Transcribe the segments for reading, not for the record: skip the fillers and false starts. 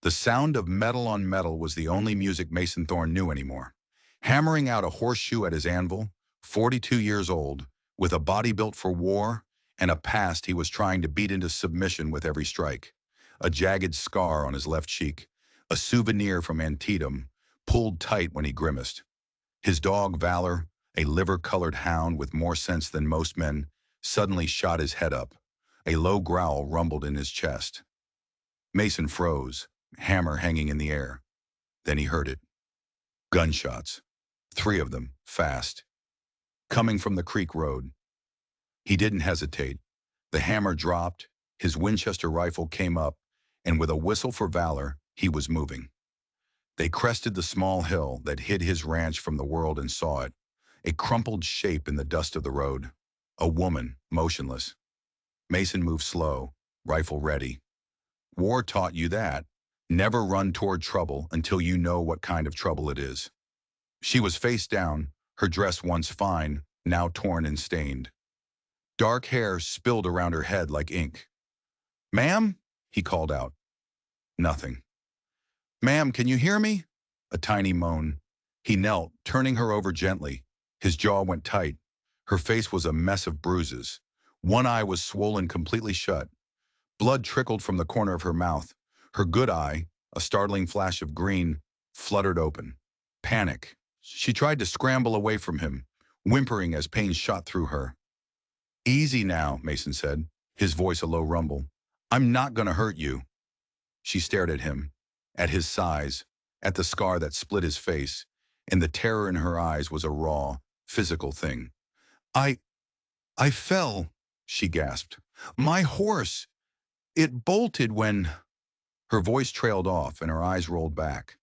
The sound of metal on metal was the only music Mason Thorne knew anymore. Hammering out a horseshoe at his anvil, 42 years old, with a body built for war and a past he was trying to beat into submission with every strike. A jagged scar on his left cheek, a souvenir from Antietam, pulled tight when he grimaced. His dog, Valor, a liver-colored hound with more sense than most men, suddenly shot his head up. A low growl rumbled in his chest. Mason froze, hammer hanging in the air. Then he heard it. Gunshots. 3 of them, fast. Coming from the creek road. He didn't hesitate. The hammer dropped, his Winchester rifle came up, and with a whistle for Valor, he was moving. They crested the small hill that hid his ranch from the world and saw it, a crumpled shape in the dust of the road. A woman, motionless. Mason moved slow, rifle ready. War taught you that. Never run toward trouble until you know what kind of trouble it is. She was face down, her dress once fine, now torn and stained. Dark hair spilled around her head like ink. "Ma'am?" he called out. Nothing. "Ma'am, can you hear me?" A tiny moan. He knelt, turning her over gently. His jaw went tight. Her face was a mess of bruises. One eye was swollen completely shut. Blood trickled from the corner of her mouth. Her good eye, a startling flash of green, fluttered open. Panic. She tried to scramble away from him, whimpering as pain shot through her. "Easy now," Mason said, his voice a low rumble. "I'm not gonna hurt you." She stared at him, at his size, at the scar that split his face, and the terror in her eyes was a raw, physical thing. I I fell," she gasped. "My horse, it bolted when—" Her voice trailed off and her eyes rolled back.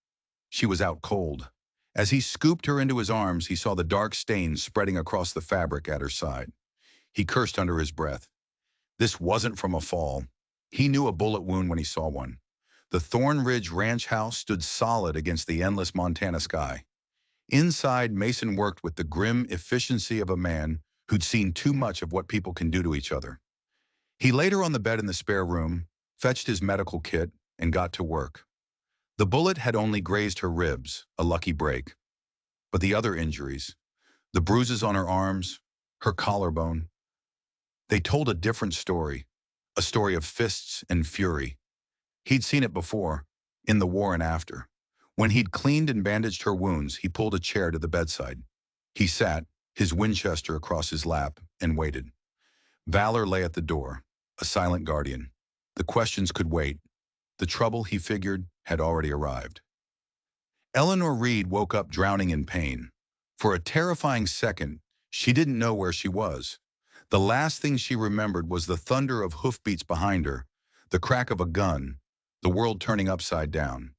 She was out cold. As he scooped her into his arms, he saw the dark stains spreading across the fabric at her side. He cursed under his breath. This wasn't from a fall. He knew a bullet wound when he saw one. The Thorn Ridge ranch house stood solid against the endless Montana sky. Inside, Mason worked with the grim efficiency of a man who'd seen too much of what people can do to each other. He laid her on the bed in the spare room, fetched his medical kit, and got to work. The bullet had only grazed her ribs, a lucky break. But the other injuries, the bruises on her arms, her collarbone, they told a different story, a story of fists and fury. He'd seen it before, in the war and after. When he'd cleaned and bandaged her wounds, he pulled a chair to the bedside. He sat, his Winchester across his lap, and waited. Valor lay at the door, a silent guardian. The questions could wait. The trouble, he figured, had already arrived. Eleanor Reed woke up drowning in pain. For a terrifying second, she didn't know where she was. The last thing she remembered was the thunder of hoofbeats behind her, the crack of a gun, the world turning upside down.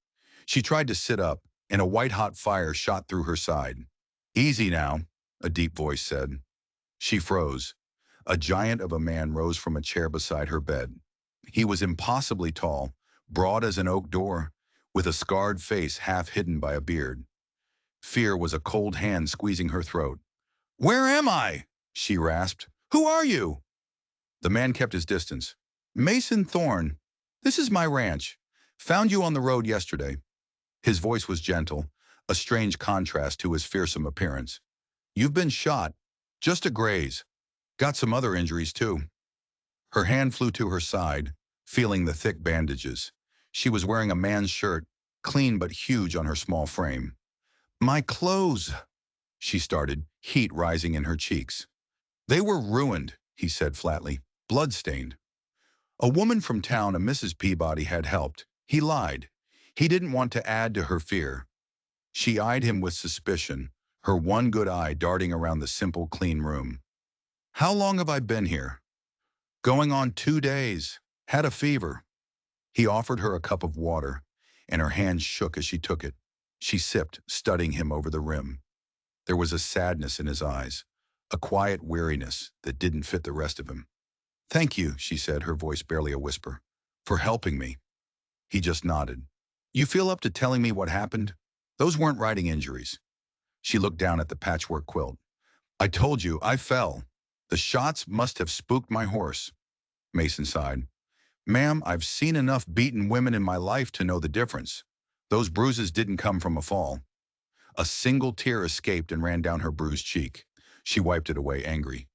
She tried to sit up, and a white-hot fire shot through her side. "Easy now," a deep voice said. She froze. A giant of a man rose from a chair beside her bed. He was impossibly tall, broad as an oak door, with a scarred face half hidden by a beard. Fear was a cold hand squeezing her throat. "Where am I?" she rasped. "Who are you?" The man kept his distance. "Mason Thorne. This is my ranch. Found you on the road yesterday." His voice was gentle, a strange contrast to his fearsome appearance. "You've been shot. Just a graze. Got some other injuries, too." Her hand flew to her side, feeling the thick bandages. She was wearing a man's shirt, clean but huge on her small frame. "My clothes," she started, heat rising in her cheeks. "They were ruined," he said flatly, "blood-stained." A woman from town, a Mrs. Peabody, had helped. He lied. He didn't want to add to her fear. She eyed him with suspicion, her one good eye darting around the simple, clean room. "How long have I been here?" "Going on 2 days. Had a fever." He offered her a cup of water, and her hand shook as she took it. She sipped, studying him over the rim. There was a sadness in his eyes, a quiet weariness that didn't fit the rest of him. "Thank you," she said, her voice barely a whisper, "for helping me." He just nodded. "You feel up to telling me what happened? Those weren't riding injuries." She looked down at the patchwork quilt. "I told you, I fell. The shots must have spooked my horse." Mason sighed. Ma'am, I've seen enough beaten women in my life to know the difference. Those bruises didn't come from a fall. A single tear escaped and ran down her bruised cheek. She wiped it away, angry.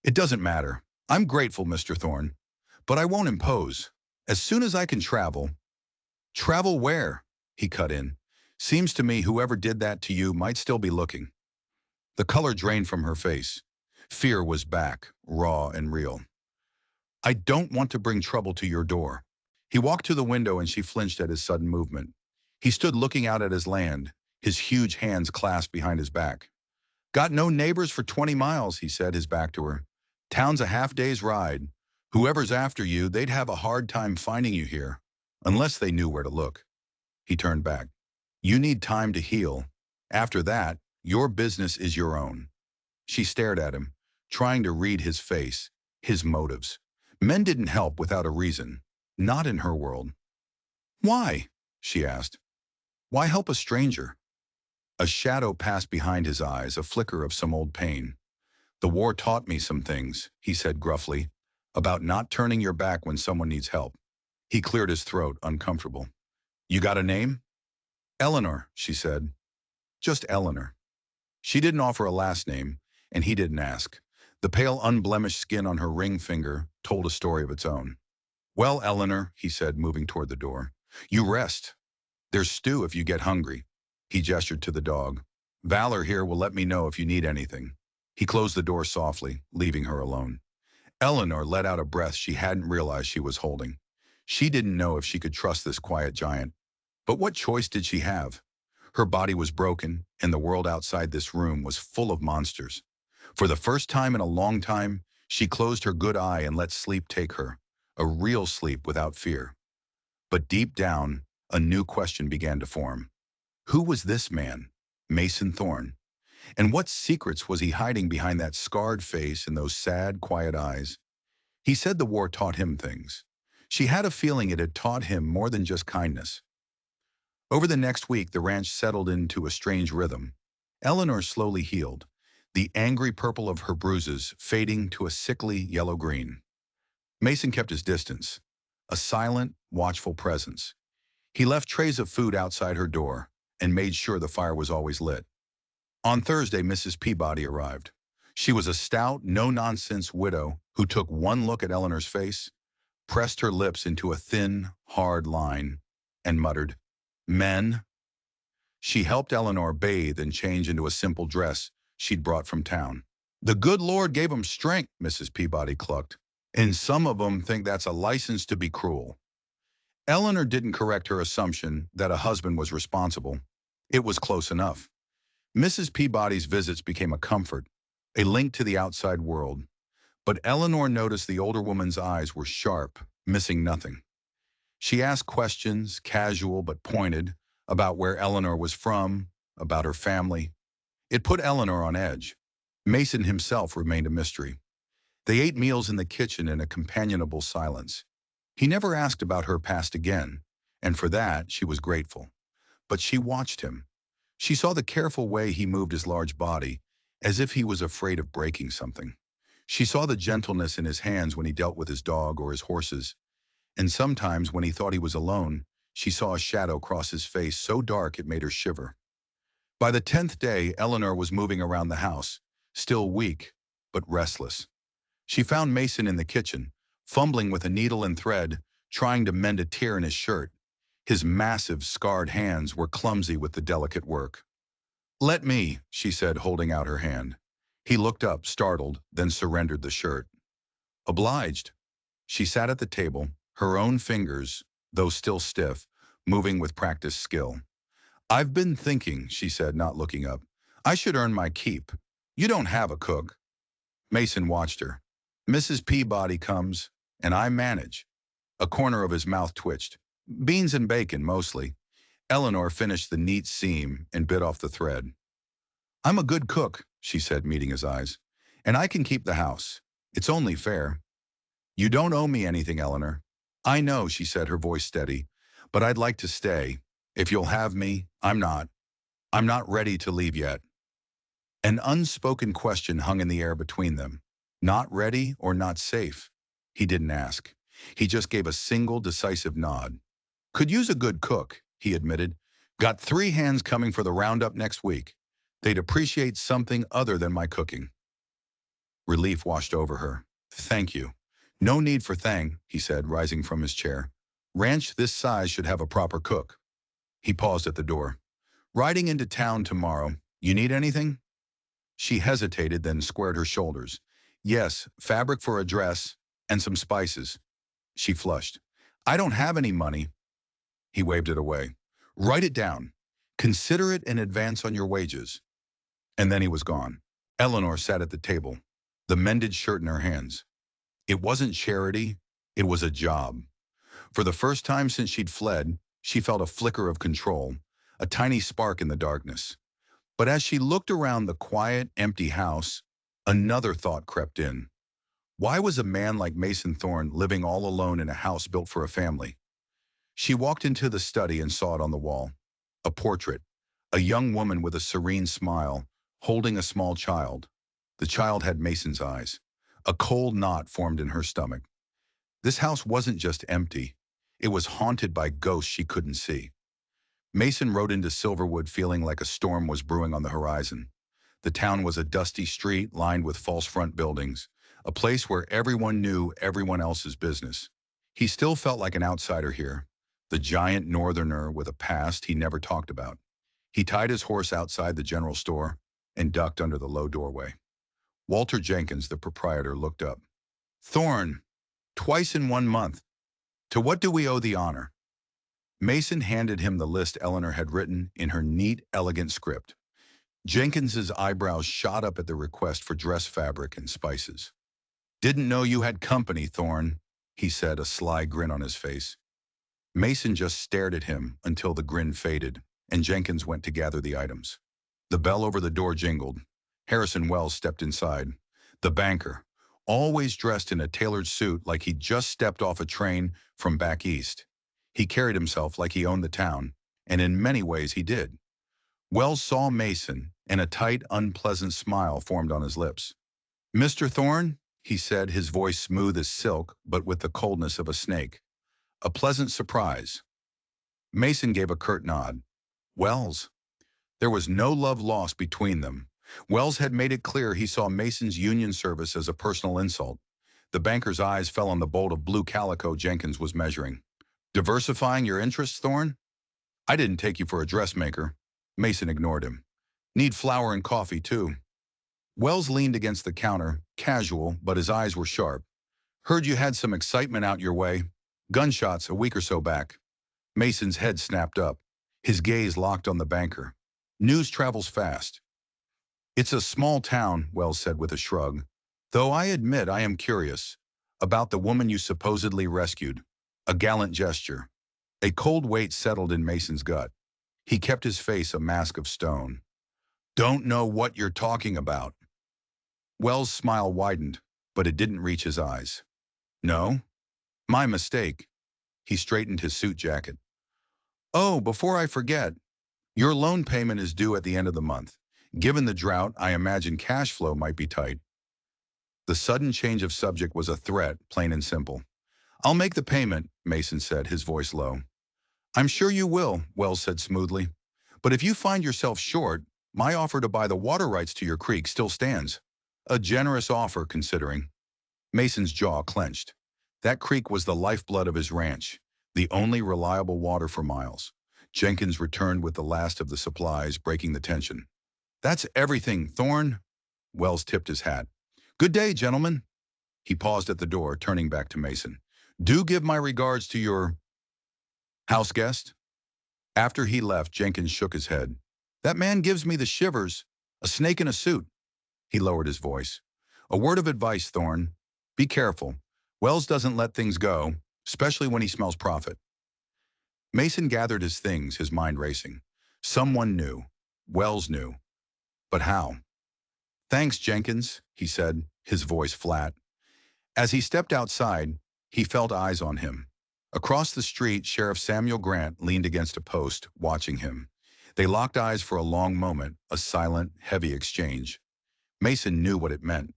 It doesn't matter. I'm grateful, Mr. Thorne. But I won't impose. As soon as I can travel. Travel where? He cut in. Seems to me whoever did that to you might still be looking. The color drained from her face. Fear was back, raw and real. I don't want to bring trouble to your door. He walked to the window and she flinched at his sudden movement. He stood looking out at his land, his huge hands clasped behind his back. Got no neighbors for 20 miles, he said, his back to her. Town's a half-day's ride. Whoever's after you, they'd have a hard time finding you here, unless they knew where to look. He turned back. You need time to heal. After that, your business is your own. She stared at him, trying to read his face, his motives. Men didn't help without a reason. Not in her world. Why? She asked. Why help a stranger? A shadow passed behind his eyes, a flicker of some old pain. The war taught me some things, he said gruffly, about not turning your back when someone needs help. He cleared his throat, uncomfortable. You got a name? Eleanor, she said. Just Eleanor. She didn't offer a last name, and he didn't ask. The pale, unblemished skin on her ring finger told a story of its own. Well, Eleanor, he said, moving toward the door. You rest. There's stew if you get hungry. He gestured to the dog. Valor here will let me know if you need anything. He closed the door softly, leaving her alone. Eleanor let out a breath she hadn't realized she was holding. She didn't know if she could trust this quiet giant. But what choice did she have? Her body was broken, and the world outside this room was full of monsters. For the first time in a long time, she closed her good eye and let sleep take her, a real sleep without fear. But deep down, a new question began to form. Who was this man, Mason Thorne? And what secrets was he hiding behind that scarred face and those sad, quiet eyes? He said the war taught him things. She had a feeling it had taught him more than just kindness. Over the next week, the ranch settled into a strange rhythm. Eleanor slowly healed, the angry purple of her bruises fading to a sickly yellow-green. Mason kept his distance, a silent, watchful presence. He left trays of food outside her door and made sure the fire was always lit. On Thursday, Mrs. Peabody arrived. She was a stout, no-nonsense widow who took one look at Eleanor's face, pressed her lips into a thin, hard line, and muttered, Men. She helped Eleanor bathe and change into a simple dress she'd brought from town. The good Lord gave 'em strength, Mrs. Peabody clucked, and some of 'em think that's a license to be cruel. Eleanor didn't correct her assumption that a husband was responsible. It was close enough. Mrs. Peabody's visits became a comfort, a link to the outside world. But Eleanor noticed the older woman's eyes were sharp, missing nothing. She asked questions, casual but pointed, about where Eleanor was from, about her family. It put Eleanor on edge. Mason himself remained a mystery. They ate meals in the kitchen in a companionable silence. He never asked about her past again, and for that she was grateful. But she watched him. She saw the careful way he moved his large body, as if he was afraid of breaking something. She saw the gentleness in his hands when he dealt with his dog or his horses, and sometimes when he thought he was alone, she saw a shadow cross his face so dark it made her shiver. By the 10th day, Eleanor was moving around the house, still weak, but restless. She found Mason in the kitchen, fumbling with a needle and thread, trying to mend a tear in his shirt. His massive, scarred hands were clumsy with the delicate work. Let me, she said, holding out her hand. He looked up, startled, then surrendered the shirt. Obliged. She sat at the table, her own fingers, though still stiff, moving with practiced skill. I've been thinking, she said, not looking up. I should earn my keep. You don't have a cook. Mason watched her. Mrs. Peabody comes, and I manage. A corner of his mouth twitched. Beans and bacon, mostly. Eleanor finished the neat seam and bit off the thread. I'm a good cook, she said, meeting his eyes. And I can keep the house. It's only fair. You don't owe me anything, Eleanor. I know, she said, her voice steady. But I'd like to stay. If you'll have me, I'm not. I'm not ready to leave yet. An unspoken question hung in the air between them. Not ready or not safe? He didn't ask. He just gave a single decisive nod. Could use a good cook, he admitted. Got 3 hands coming for the roundup next week. They'd appreciate something other than my cooking. Relief washed over her. Thank you. No need for thang, he said, rising from his chair. Ranch this size should have a proper cook. He paused at the door. Riding into town tomorrow. You need anything? She hesitated, then squared her shoulders. Yes, fabric for a dress and some spices. She flushed. I don't have any money. He waved it away. Write it down. Consider it an advance on your wages. And then he was gone. Eleanor sat at the table, the mended shirt in her hands. It wasn't charity, it was a job. For the first time since she'd fled, she felt a flicker of control, a tiny spark in the darkness. But as she looked around the quiet, empty house, another thought crept in. Why was a man like Mason Thorne living all alone in a house built for a family? She walked into the study and saw it on the wall. A portrait, a young woman with a serene smile, holding a small child. The child had Mason's eyes. A cold knot formed in her stomach. This house wasn't just empty. It was haunted by ghosts she couldn't see. Mason rode into Silverwood feeling like a storm was brewing on the horizon. The town was a dusty street lined with false front buildings, a place where everyone knew everyone else's business. He still felt like an outsider here, the giant northerner with a past he never talked about. He tied his horse outside the general store and ducked under the low doorway. Walter Jenkins, the proprietor, looked up. Thorne, twice in 1 month. To what do we owe the honor? Mason handed him the list Eleanor had written in her neat, elegant script. Jenkins's eyebrows shot up at the request for dress fabric and spices. Didn't know you had company, Thorne, he said, a sly grin on his face. Mason just stared at him until the grin faded, and Jenkins went to gather the items. The bell over the door jingled. Harrison Wells stepped inside. The banker, always dressed in a tailored suit like he'd just stepped off a train from back east. He carried himself like he owned the town, and in many ways he did. Wells saw Mason, and a tight, unpleasant smile formed on his lips. Mr. Thorne, he said, his voice smooth as silk, but with the coldness of a snake. A pleasant surprise. Mason gave a curt nod. Wells. There was no love lost between them. Wells had made it clear he saw Mason's union service as a personal insult. The banker's eyes fell on the bolt of blue calico Jenkins was measuring. Diversifying your interests, Thorne? I didn't take you for a dressmaker. Mason ignored him. Need flour and coffee, too. Wells leaned against the counter, casual, but his eyes were sharp. Heard you had some excitement out your way. Gunshots a week or so back. Mason's head snapped up. His gaze locked on the banker. News travels fast. It's a small town, Wells said with a shrug. Though I admit I am curious. About the woman you supposedly rescued. A gallant gesture. A cold weight settled in Mason's gut. He kept his face a mask of stone. Don't know what you're talking about. Wells' smile widened, but it didn't reach his eyes. No? My mistake. He straightened his suit jacket. Oh, before I forget, your loan payment is due at the end of the month. Given the drought, I imagine cash flow might be tight. The sudden change of subject was a threat, plain and simple. I'll make the payment, Mason said, his voice low. I'm sure you will, Wells said smoothly. But if you find yourself short, my offer to buy the water rights to your creek still stands. A generous offer, considering. Mason's jaw clenched. That creek was the lifeblood of his ranch, the only reliable water for miles. Jenkins returned with the last of the supplies, breaking the tension. That's everything, Thorne. Wells tipped his hat. Good day, gentlemen. He paused at the door, turning back to Mason. Do give my regards to your house guest. After he left, Jenkins shook his head. That man gives me the shivers, a snake in a suit. He lowered his voice. A word of advice, Thorne. Be careful. Wells doesn't let things go, especially when he smells profit. Mason gathered his things, his mind racing. Someone knew. Wells knew. But how? Thanks, Jenkins, he said, his voice flat. As he stepped outside, he felt eyes on him. Across the street, Sheriff Samuel Grant leaned against a post, watching him. They locked eyes for a long moment, a silent, heavy exchange. Mason knew what it meant.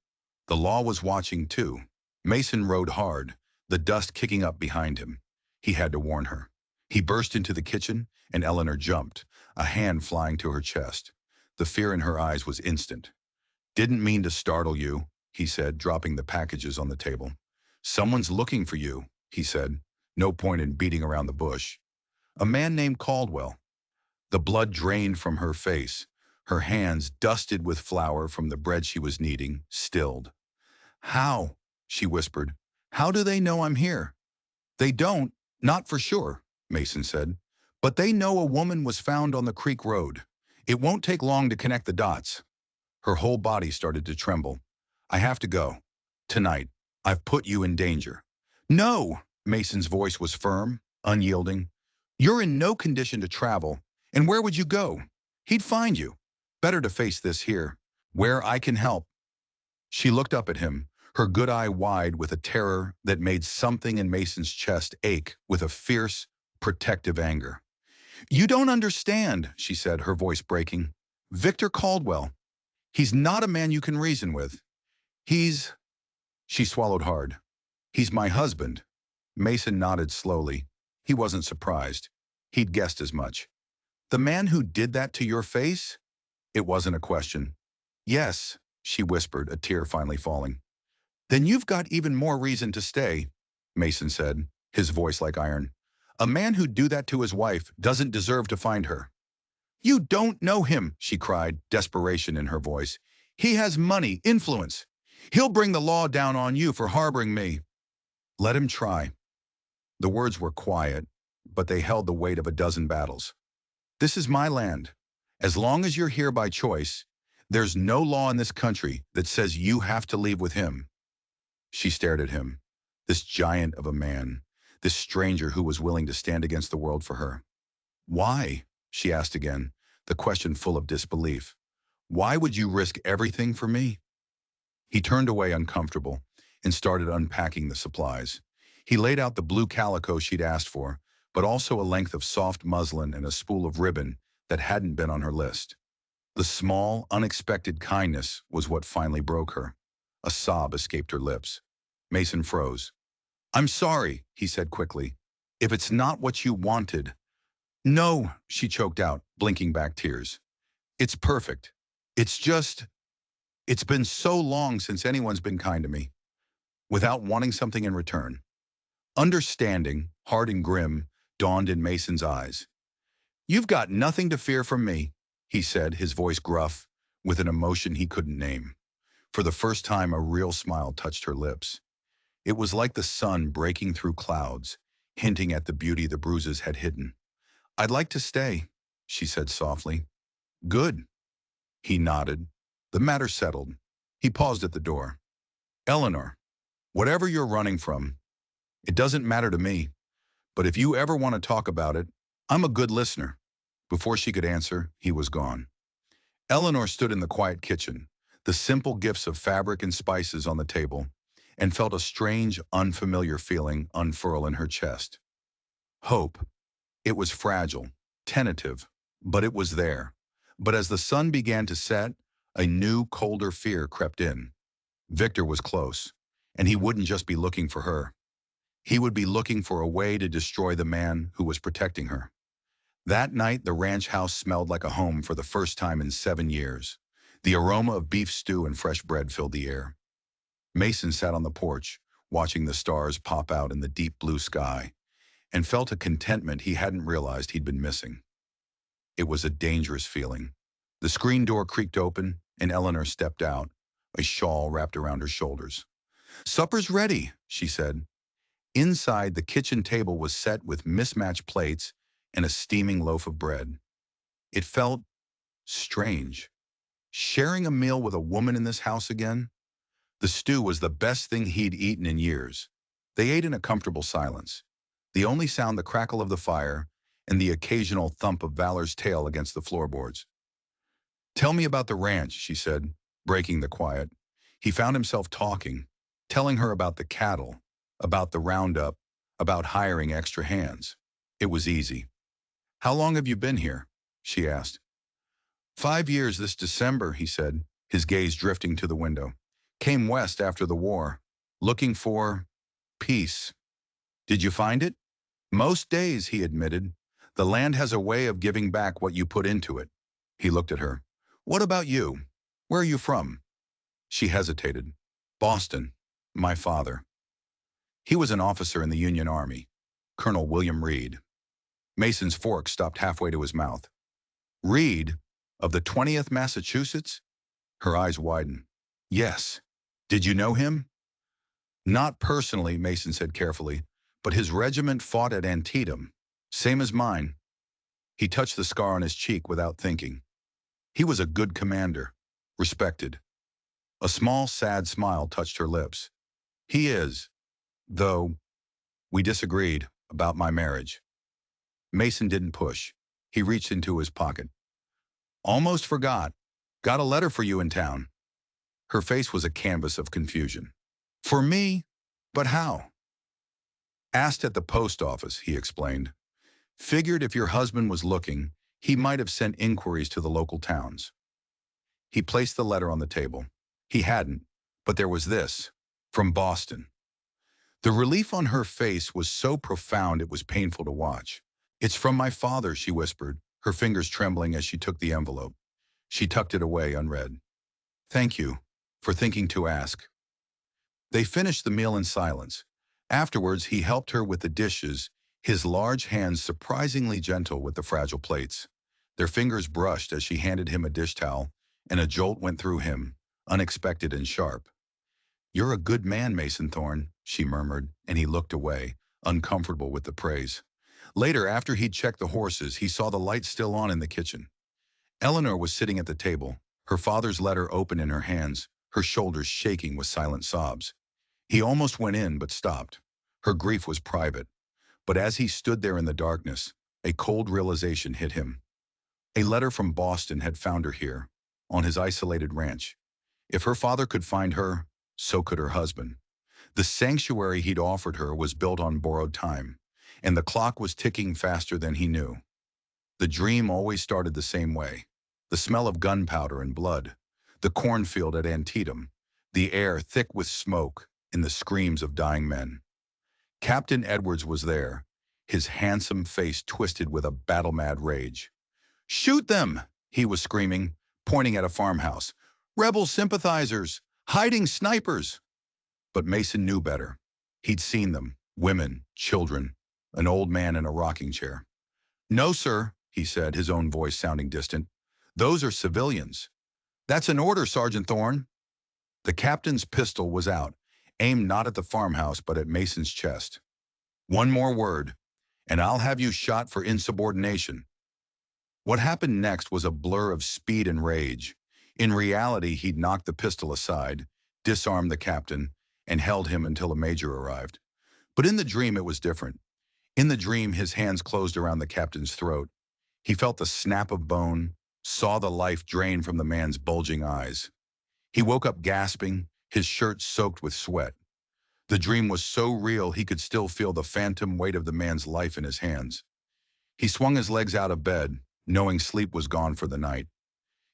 The law was watching, too. Mason rode hard, the dust kicking up behind him. He had to warn her. He burst into the kitchen, and Eleanor jumped, a hand flying to her chest. The fear in her eyes was instant. "Didn't mean to startle you," he said, dropping the packages on the table. "Someone's looking for you," he said. No point in beating around the bush. "A man named Caldwell." The blood drained from her face. Her hands, dusted with flour from the bread she was kneading, stilled. "How?" she whispered. "How do they know I'm here?" "They don't, not for sure," Mason said. "But they know a woman was found on the creek road. It won't take long to connect the dots." Her whole body started to tremble. "I have to go. Tonight. I've put you in danger." "No!" Mason's voice was firm, unyielding. "You're in no condition to travel. And where would you go? He'd find you. Better to face this here, where I can help." She looked up at him, her good eye wide with a terror that made something in Mason's chest ache with a fierce, protective anger. "You don't understand," she said, her voice breaking. "Victor Caldwell. He's not a man you can reason with. He's—" She swallowed hard. "He's my husband." Mason nodded slowly. He wasn't surprised. He'd guessed as much. "The man who did that to your face?" It wasn't a question. "Yes," she whispered, a tear finally falling. "Then you've got even more reason to stay," Mason said, his voice like iron. "A man who'd do that to his wife doesn't deserve to find her." "You don't know him," she cried, desperation in her voice. "He has money, influence. He'll bring the law down on you for harboring me." "Let him try." The words were quiet, but they held the weight of a dozen battles. "This is my land. As long as you're here by choice, there's no law in this country that says you have to leave with him." She stared at him, this giant of a man, this stranger who was willing to stand against the world for her. "Why?" she asked again, the question full of disbelief. "Why would you risk everything for me?" He turned away uncomfortable and started unpacking the supplies. He laid out the blue calico she'd asked for, but also a length of soft muslin and a spool of ribbon that hadn't been on her list. The small, unexpected kindness was what finally broke her. A sob escaped her lips. Mason froze. "I'm sorry," he said quickly. "If it's not what you wanted—" "No," she choked out, blinking back tears. "It's perfect. It's just, it's been so long since anyone's been kind to me, without wanting something in return." Understanding, hard and grim, dawned in Mason's eyes. "You've got nothing to fear from me," he said, his voice gruff, with an emotion he couldn't name. For the first time, a real smile touched her lips. It was like the sun breaking through clouds, hinting at the beauty the Bruises had hidden. "I'd like to stay," she said softly. "Good." He nodded. The matter settled. He paused at the door. "Eleanor, whatever you're running from, it doesn't matter to me. But if you ever want to talk about it, I'm a good listener." Before she could answer, he was gone. Eleanor stood in the quiet kitchen, the simple gifts of fabric and spices on the table, and felt a strange, unfamiliar feeling unfurl in her chest. Hope. It was fragile, tentative, but it was there. But as the sun began to set, a new, colder fear crept in. Victor was close, and he wouldn't just be looking for her. He would be looking for a way to destroy the man who was protecting her. That night, the ranch house smelled like a home for the first time in 7 years. The aroma of beef stew and fresh bread filled the air. Mason sat on the porch, watching the stars pop out in the deep blue sky, and felt a contentment he hadn't realized he'd been missing. It was a dangerous feeling. The screen door creaked open, and Eleanor stepped out, a shawl wrapped around her shoulders. "Supper's ready," she said. Inside, the kitchen table was set with mismatched plates and a steaming loaf of bread. It felt strange. Sharing a meal with a woman in this house again? The stew was the best thing he'd eaten in years. They ate in a comfortable silence. The only sound the crackle of the fire and the occasional thump of Valor's tail against the floorboards. "Tell me about the ranch," she said, breaking the quiet. He found himself talking, telling her about the cattle, about the roundup, about hiring extra hands. It was easy. "How long have you been here?" she asked. 5 years this December," he said, his gaze drifting to the window. "Came west after the war, looking for peace." Did you find it? Most days, he admitted. The land has a way of giving back what you put into it. He looked at her. What about you? Where are you from? She hesitated. Boston. My father. He was an officer in the Union Army. Colonel William Reed. Mason's fork stopped halfway to his mouth. Reed? Of the 20th Massachusetts? Her eyes widened. Yes. Did you know him? Not personally, Mason said carefully, but his regiment fought at Antietam. Same as mine. He touched the scar on his cheek without thinking. He was a good commander. Respected. A small, sad smile touched her lips. He is. Though, we disagreed about my marriage. Mason didn't push. He reached into his pocket. Almost forgot. Got a letter for you in town. Her face was a canvas of confusion. For me? But how? Asked at the post office, he explained. Figured if your husband was looking, he might have sent inquiries to the local towns. He placed the letter on the table. He hadn't, but there was this, from Boston. The relief on her face was so profound it was painful to watch. It's from my father, she whispered, her fingers trembling as she took the envelope. She tucked it away unread. Thank you for thinking to ask. They finished the meal in silence. Afterwards, he helped her with the dishes, his large hands surprisingly gentle with the fragile plates. Their fingers brushed as she handed him a dish towel, and a jolt went through him, unexpected and sharp. You're a good man, Mason Thorne, she murmured, and he looked away, uncomfortable with the praise. Later, after he'd checked the horses, he saw the light still on in the kitchen. Eleanor was sitting at the table, her father's letter open in her hands, her shoulders shaking with silent sobs. He almost went in, but stopped. Her grief was private. But as he stood there in the darkness, a cold realization hit him. A letter from Boston had found her here, on his isolated ranch. If her father could find her, so could her husband. The sanctuary he'd offered her was built on borrowed time, and the clock was ticking faster than he knew. The dream always started the same way. The smell of gunpowder and blood, the cornfield at Antietam, the air thick with smoke, and the screams of dying men. Captain Edwards was there, his handsome face twisted with a battle-mad rage. Shoot them, he was screaming, pointing at a farmhouse. Rebel sympathizers, hiding snipers. But Mason knew better. He'd seen them, women, children, an old man in a rocking chair. No, sir, he said, his own voice sounding distant. Those are civilians. That's an order, Sergeant Thorne. The captain's pistol was out, aimed not at the farmhouse but at Mason's chest. One more word, and I'll have you shot for insubordination. What happened next was a blur of speed and rage. In reality, he'd knocked the pistol aside, disarmed the captain, and held him until a major arrived. But in the dream, it was different. In the dream, his hands closed around the captain's throat. He felt the snap of bone, saw the life drain from the man's bulging eyes. He woke up gasping, his shirt soaked with sweat. The dream was so real he could still feel the phantom weight of the man's life in his hands. He swung his legs out of bed, knowing sleep was gone for the night.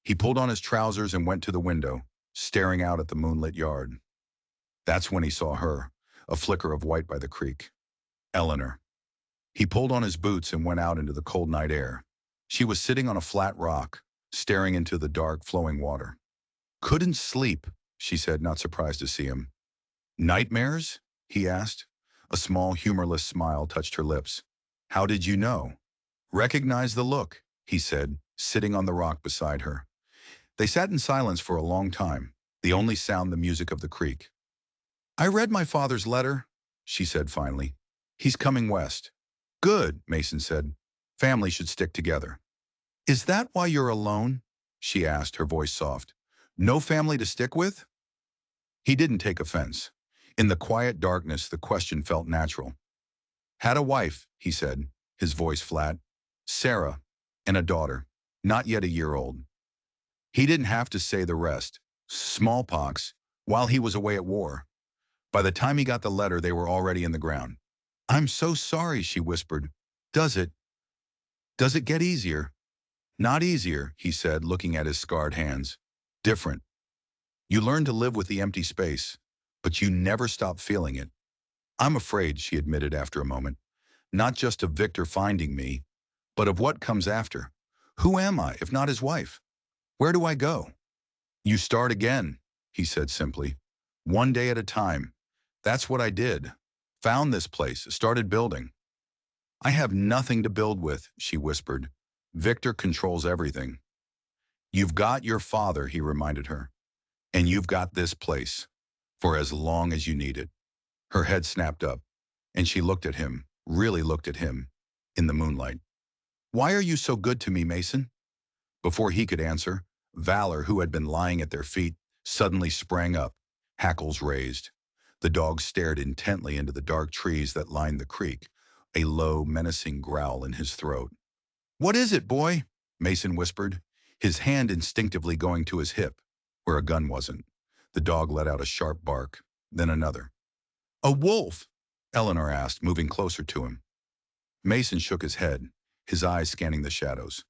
He pulled on his trousers and went to the window, staring out at the moonlit yard. That's when he saw her, a flicker of white by the creek. Eleanor. He pulled on his boots and went out into the cold night air. She was sitting on a flat rock, staring into the dark, flowing water. Couldn't sleep, she said, not surprised to see him. Nightmares? He asked. A small, humorless smile touched her lips. How did you know? Recognize the look, he said, sitting on the rock beside her. They sat in silence for a long time, the only sound the music of the creek. I read my father's letter, she said finally. He's coming west. Good, Mason said. Family should stick together. Is that why you're alone? She asked, her voice soft. No family to stick with? He didn't take offense. In the quiet darkness, the question felt natural. Had a wife, he said, his voice flat. Sarah, and a daughter, not yet a year old. He didn't have to say the rest. Smallpox, while he was away at war. By the time he got the letter, they were already in the ground. I'm so sorry, she whispered. Does it get easier? Not easier, he said, looking at his scarred hands. Different. You learn to live with the empty space, but you never stop feeling it. I'm afraid, she admitted after a moment, not just of Victor finding me, but of what comes after. Who am I, if not his wife? Where do I go? You start again, he said simply. One day at a time. That's what I did. Found this place, started building. I have nothing to build with, she whispered. Victor controls everything. You've got your father, he reminded her, and you've got this place, for as long as you need it. Her head snapped up, and she looked at him, really looked at him, in the moonlight. Why are you so good to me, Mason? Before he could answer, Valor, who had been lying at their feet, suddenly sprang up, hackles raised. The dog stared intently into the dark trees that lined the creek, a low, menacing growl in his throat. What is it, boy? Mason whispered, his hand instinctively going to his hip, where a gun wasn't. The dog let out a sharp bark, then another. A wolf, Eleanor asked, moving closer to him. Mason shook his head, his eyes scanning the shadows.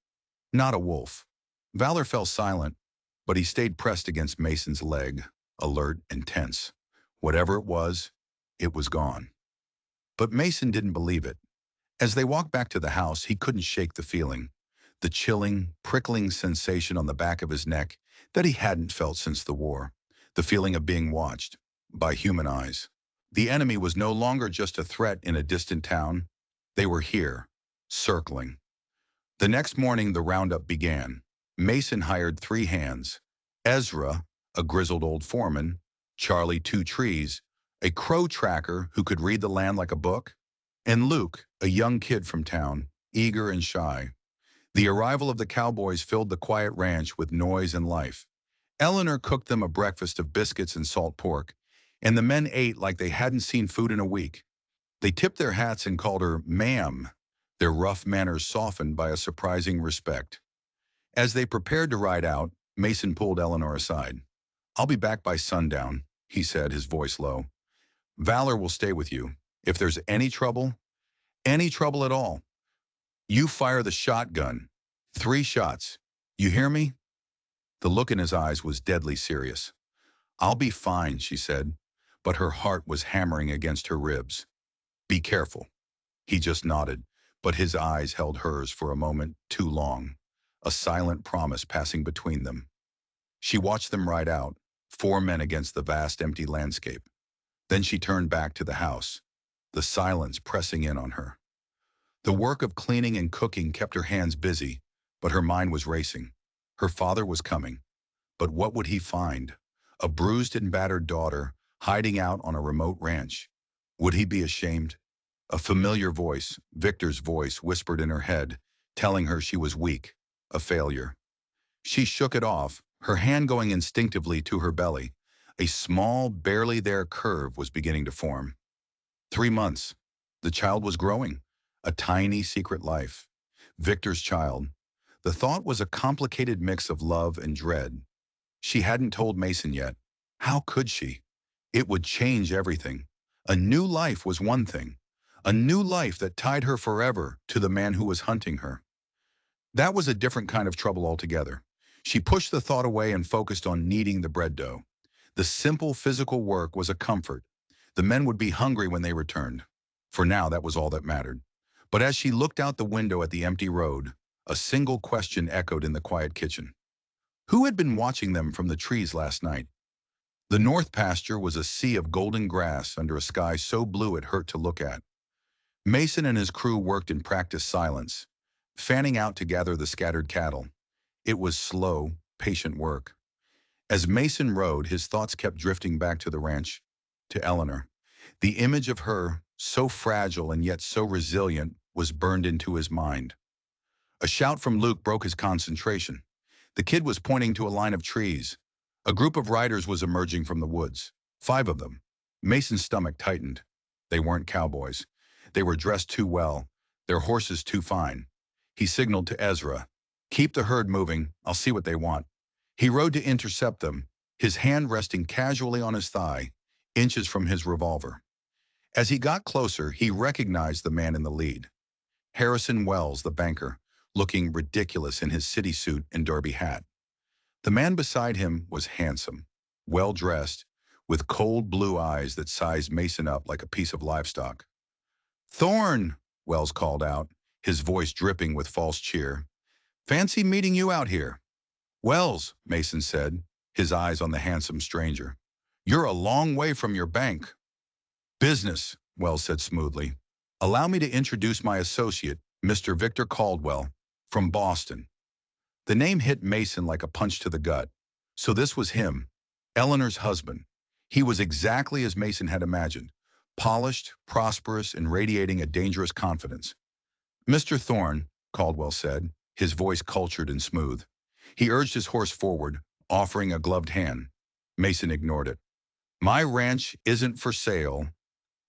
Not a wolf. Valor fell silent, but he stayed pressed against Mason's leg, alert and tense. Whatever it was gone. But Mason didn't believe it. As they walked back to the house, he couldn't shake the feeling, the chilling, prickling sensation on the back of his neck that he hadn't felt since the war, the feeling of being watched by human eyes. The enemy was no longer just a threat in a distant town. They were here, circling. The next morning, the roundup began. Mason hired 3 hands. Ezra, a grizzled old foreman, Charlie, 2 trees, a crow tracker who could read the land like a book, and Luke, a young kid from town, eager and shy. The arrival of the cowboys filled the quiet ranch with noise and life. Eleanor cooked them a breakfast of biscuits and salt pork, and the men ate like they hadn't seen food in a week. They tipped their hats and called her ma'am, their rough manners softened by a surprising respect. As they prepared to ride out, Mason pulled Eleanor aside. I'll be back by sundown, he said, his voice low. Valor will stay with you. If there's any trouble at all, you fire the shotgun. 3 shots. You hear me? The look in his eyes was deadly serious. I'll be fine, she said, but her heart was hammering against her ribs. Be careful. He just nodded, but his eyes held hers for a moment too long, a silent promise passing between them. She watched them ride out, 4 men against the vast empty landscape. Then she turned back to the house, the silence pressing in on her. The work of cleaning and cooking kept her hands busy, but her mind was racing. Her father was coming. But what would he find? A bruised and battered daughter, hiding out on a remote ranch. Would he be ashamed? A familiar voice, Victor's voice, whispered in her head, telling her she was weak, a failure. She shook it off, her hand going instinctively to her belly. A small, barely there curve was beginning to form. 3 months. The child was growing. A tiny secret life. Victor's child. The thought was a complicated mix of love and dread. She hadn't told Mason yet. How could she? It would change everything. A new life was one thing. A new life that tied her forever to the man who was hunting her. That was a different kind of trouble altogether. She pushed the thought away and focused on kneading the bread dough. The simple physical work was a comfort. The men would be hungry when they returned. For now, that was all that mattered. But as she looked out the window at the empty road, a single question echoed in the quiet kitchen. Who had been watching them from the trees last night? The north pasture was a sea of golden grass under a sky so blue it hurt to look at. Mason and his crew worked in practiced silence, fanning out to gather the scattered cattle. It was slow, patient work. As Mason rode, his thoughts kept drifting back to the ranch, to Eleanor. The image of her, so fragile and yet so resilient, was burned into his mind. A shout from Luke broke his concentration. The kid was pointing to a line of trees. A group of riders was emerging from the woods. 5 of them. Mason's stomach tightened. They weren't cowboys. They were dressed too well, their horses too fine. He signaled to Ezra, "Keep the herd moving, I'll see what they want." He rode to intercept them, his hand resting casually on his thigh, inches from his revolver. As he got closer, he recognized the man in the lead. Harrison Wells, the banker, looking ridiculous in his city suit and derby hat. The man beside him was handsome, well-dressed, with cold blue eyes that sized Mason up like a piece of livestock. "Thorne," Wells called out, his voice dripping with false cheer. "Fancy meeting you out here." "Wells," Mason said, his eyes on the handsome stranger. "You're a long way from your bank." "Business," Wells said smoothly. "Allow me to introduce my associate, Mr. Victor Caldwell, from Boston." The name hit Mason like a punch to the gut. So this was him, Eleanor's husband. He was exactly as Mason had imagined, polished, prosperous, and radiating a dangerous confidence. "Mr. Thorne," Caldwell said, his voice cultured and smooth. He urged his horse forward, offering a gloved hand. Mason ignored it. "My ranch isn't for sale."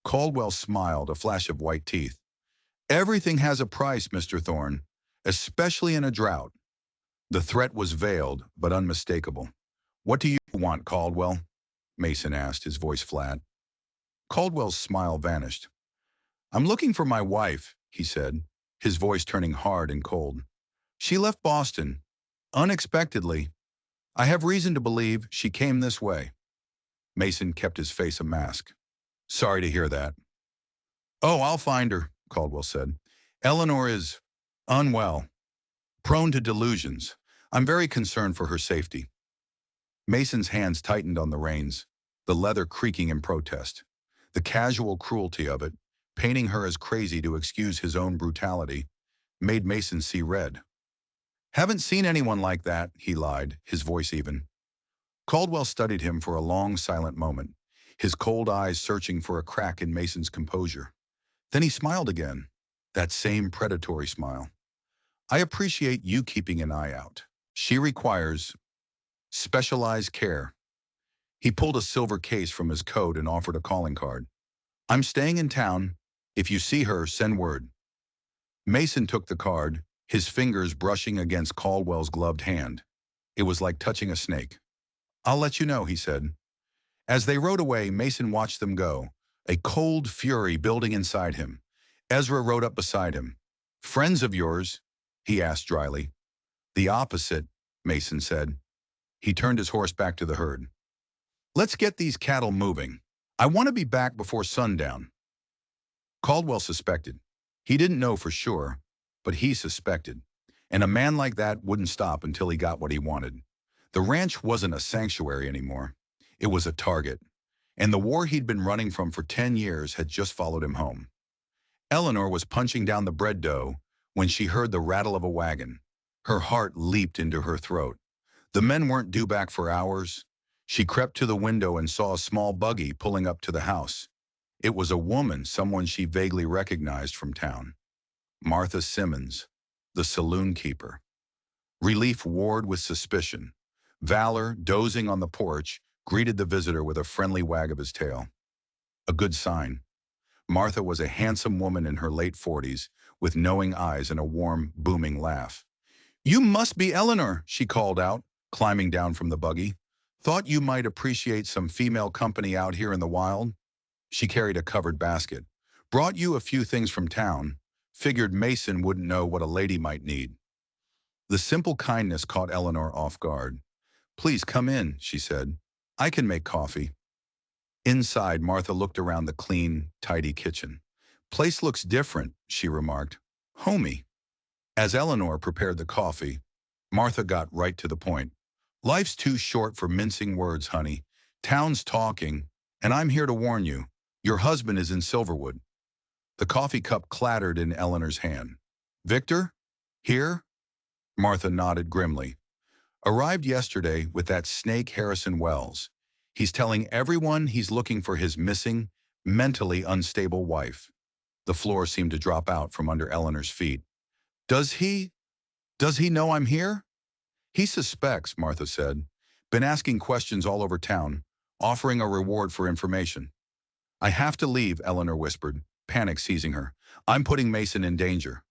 Caldwell smiled, a flash of white teeth. "Everything has a price, Mr. Thorne, especially in a drought." The threat was veiled, but unmistakable. "What do you want, Caldwell?" Mason asked, his voice flat. Caldwell's smile vanished. "I'm looking for my wife," he said, his voice turning hard and cold. "She left Boston, unexpectedly. I have reason to believe she came this way." Mason kept his face a mask. "Sorry to hear that." "Oh, I'll find her," Caldwell said. "Eleanor is unwell, prone to delusions. I'm very concerned for her safety." Mason's hands tightened on the reins, the leather creaking in protest. The casual cruelty of it, painting her as crazy to excuse his own brutality, made Mason see red. "Haven't seen anyone like that," he lied, his voice even. Caldwell studied him for a long, silent moment, his cold eyes searching for a crack in Mason's composure. Then he smiled again, that same predatory smile. "I appreciate you keeping an eye out. She requires specialized care." He pulled a silver case from his coat and offered a calling card. "I'm staying in town. If you see her, send word." Mason took the card, his fingers brushing against Caldwell's gloved hand. It was like touching a snake. "I'll let you know," he said. As they rode away, Mason watched them go, a cold fury building inside him. Ezra rode up beside him. "Friends of yours?" he asked dryly. "The opposite," Mason said. He turned his horse back to the herd. "Let's get these cattle moving. I want to be back before sundown." Caldwell suspected. He didn't know for sure, but he suspected. And a man like that wouldn't stop until he got what he wanted. The ranch wasn't a sanctuary anymore. It was a target. And the war he'd been running from for 10 years had just followed him home. Eleanor was punching down the bread dough when she heard the rattle of a wagon. Her heart leaped into her throat. The men weren't due back for hours. She crept to the window and saw a small buggy pulling up to the house. It was a woman, someone she vaguely recognized from town. Martha Simmons, the saloon keeper. Relief warred with suspicion. Valor, dozing on the porch, greeted the visitor with a friendly wag of his tail. A good sign. Martha was a handsome woman in her late 40s, with knowing eyes and a warm, booming laugh. "You must be Eleanor," she called out, climbing down from the buggy. "Thought you might appreciate some female company out here in the wild." She carried a covered basket. "Brought you a few things from town. Figured Mason wouldn't know what a lady might need." The simple kindness caught Eleanor off guard. "Please come in," she said. "I can make coffee." Inside, Martha looked around the clean, tidy kitchen. "Place looks different," she remarked. "Homey." As Eleanor prepared the coffee, Martha got right to the point. "Life's too short for mincing words, honey. Town's talking, and I'm here to warn you. Your husband is in Silverwood." The coffee cup clattered in Eleanor's hand. "Victor? Here?" Martha nodded grimly. "Arrived yesterday with that snake Harrison Wells. He's telling everyone he's looking for his missing, mentally unstable wife." The floor seemed to drop out from under Eleanor's feet. "Does he know I'm here?" "He suspects," Martha said. "Been asking questions all over town, offering a reward for information." "I have to leave," Eleanor whispered, panic seizing her. "I'm putting Mason in danger."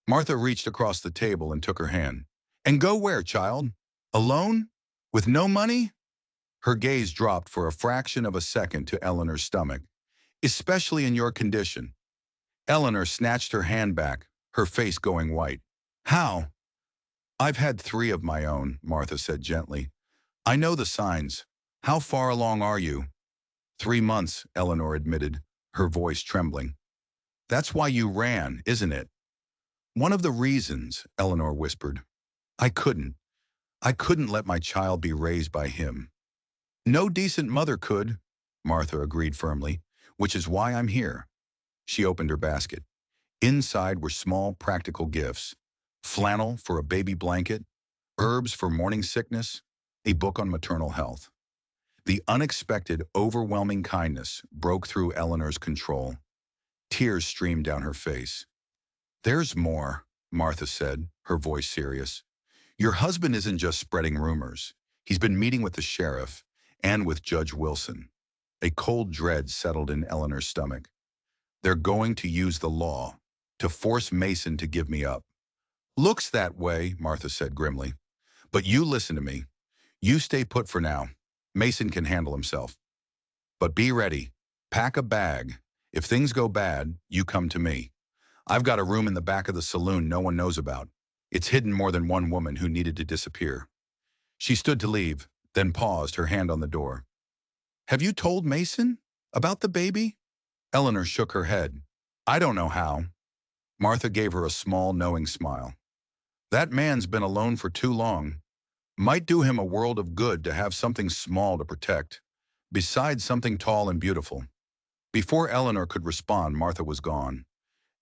Martha reached across the table and took her hand. "And go where, child? Alone? With no money?" Her gaze dropped for a fraction of a second to Eleanor's stomach. "Especially in your condition." Eleanor snatched her hand back, her face going white. "How?" "I've had 3 of my own," Martha said gently. "I know the signs. How far along are you?" 3 months, Eleanor admitted, her voice trembling. That's why you ran, isn't it? One of the reasons, Eleanor whispered. I couldn't. I couldn't let my child be raised by him. No decent mother could, Martha agreed firmly, which is why I'm here. She opened her basket. Inside were small, practical gifts. Flannel for a baby blanket, herbs for morning sickness, a book on maternal health. The unexpected, overwhelming kindness broke through Eleanor's control. Tears streamed down her face. There's more, Martha said, her voice serious. Your husband isn't just spreading rumors. He's been meeting with the sheriff and with Judge Wilson. A cold dread settled in Eleanor's stomach. They're going to use the law to force Mason to give me up. Looks that way, Martha said grimly. But you listen to me. You stay put for now. Mason can handle himself. But be ready. Pack a bag. If things go bad, you come to me. I've got a room in the back of the saloon no one knows about. It's hidden more than one woman who needed to disappear. She stood to leave, then paused, her hand on the door. Have you told Mason about the baby? Eleanor shook her head. I don't know how. Martha gave her a small, knowing smile. That man's been alone for too long. Might do him a world of good to have something small to protect, besides something tall and beautiful. Before Eleanor could respond, Martha was gone.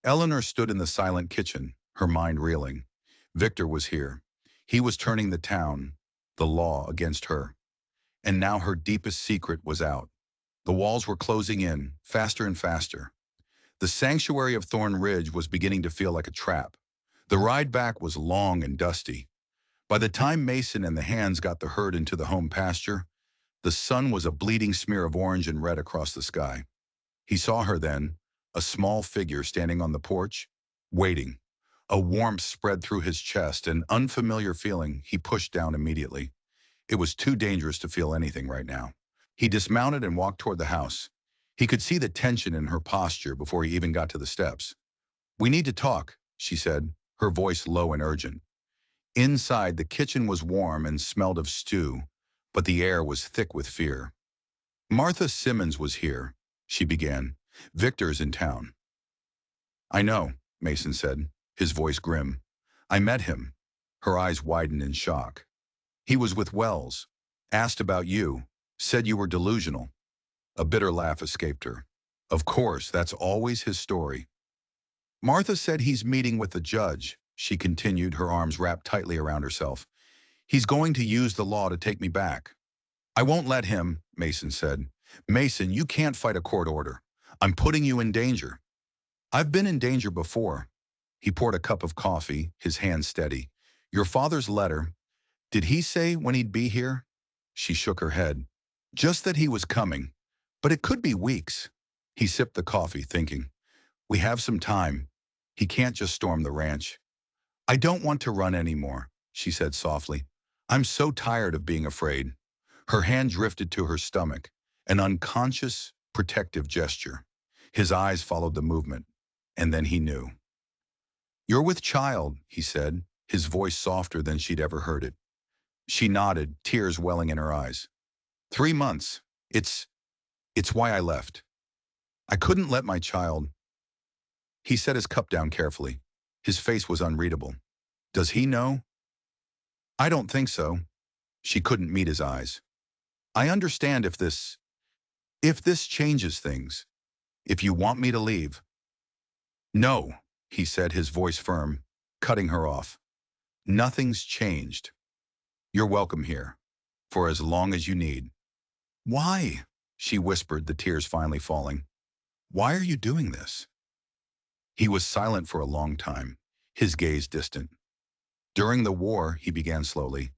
Eleanor stood in the silent kitchen, her mind reeling. Victor was here. He was turning the town, the law, against her. And now her deepest secret was out. The walls were closing in, faster and faster. The sanctuary of Thorn Ridge was beginning to feel like a trap. The ride back was long and dusty. By the time Mason and the hands got the herd into the home pasture, the sun was a bleeding smear of orange and red across the sky. He saw her then, a small figure standing on the porch, waiting. A warmth spread through his chest, an unfamiliar feeling he pushed down immediately. It was too dangerous to feel anything right now. He dismounted and walked toward the house. He could see the tension in her posture before he even got to the steps. We need to talk, she said, her voice low and urgent. Inside, the kitchen was warm and smelled of stew, but the air was thick with fear. Martha Simmons was here, she began. Victor's in town. I know, Mason said, his voice grim. I met him. Her eyes widened in shock. He was with Wells. Asked about you. Said you were delusional. A bitter laugh escaped her. Of course, that's always his story. Martha said he's meeting with the judge, she continued, her arms wrapped tightly around herself. He's going to use the law to take me back. I won't let him, Mason said. Mason, you can't fight a court order. I'm putting you in danger. I've been in danger before. He poured a cup of coffee, his hand steady. Your father's letter. Did he say when he'd be here? She shook her head. Just that he was coming. But it could be weeks. He sipped the coffee, thinking. We have some time. He can't just storm the ranch. I don't want to run anymore, she said softly. I'm so tired of being afraid. Her hand drifted to her stomach, an unconscious, protective gesture. His eyes followed the movement, and then he knew. You're with child, he said, his voice softer than she'd ever heard it. She nodded, tears welling in her eyes. 3 months. It's why I left. I couldn't let my child. He set his cup down carefully. His face was unreadable. Does he know? I don't think so. She couldn't meet his eyes. I understand if this changes things. If you want me to leave. No, he said, his voice firm, cutting her off. Nothing's changed. You're welcome here, for as long as you need. Why? She whispered, the tears finally falling. Why are you doing this? He was silent for a long time, his gaze distant. During the war, he began slowly,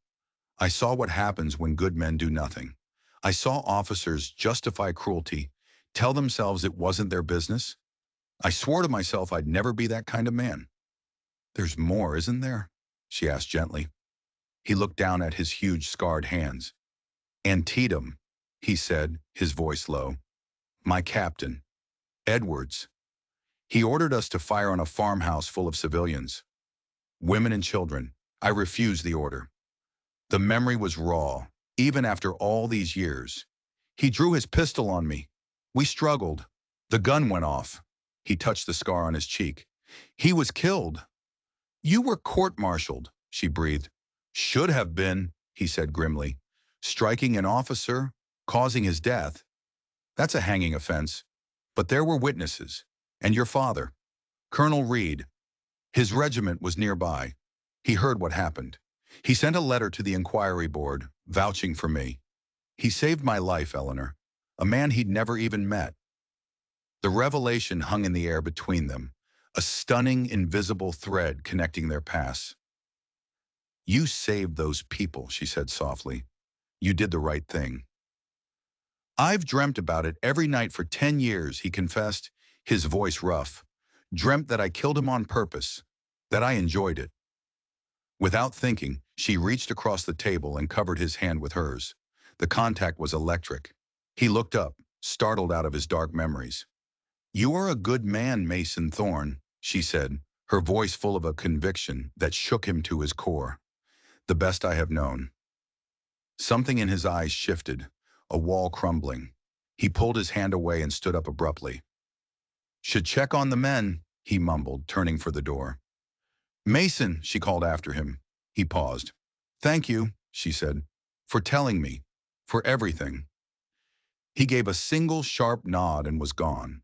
I saw what happens when good men do nothing. I saw officers justify cruelty, tell themselves it wasn't their business. I swore to myself I'd never be that kind of man. There's more, isn't there? She asked gently. He looked down at his huge scarred hands. Antietam, he said, his voice low. My captain, Edwards. He ordered us to fire on a farmhouse full of civilians. Women and children. I refused the order. The memory was raw, even after all these years. He drew his pistol on me. We struggled. The gun went off. He touched the scar on his cheek. He was killed. You were court-martialed, she breathed. Should have been, he said grimly. Striking an officer, causing his death. That's a hanging offense. But there were witnesses. And your father, Colonel Reed. His regiment was nearby. He heard what happened. He sent a letter to the inquiry board, vouching for me. He saved my life, Eleanor. A man he'd never even met. The revelation hung in the air between them, a stunning, invisible thread connecting their paths. You saved those people, she said softly. You did the right thing. I've dreamt about it every night for 10 years, he confessed, his voice rough. Dreamt that I killed him on purpose, that I enjoyed it. Without thinking, she reached across the table and covered his hand with hers. The contact was electric. He looked up, startled out of his dark memories. You are a good man, Mason Thorne, she said, her voice full of a conviction that shook him to his core. The best I have known. Something in his eyes shifted, a wall crumbling. He pulled his hand away and stood up abruptly. Should check on the men, he mumbled, turning for the door. Mason, she called after him. He paused. Thank you, she said, for telling me, for everything. He gave a single sharp nod and was gone.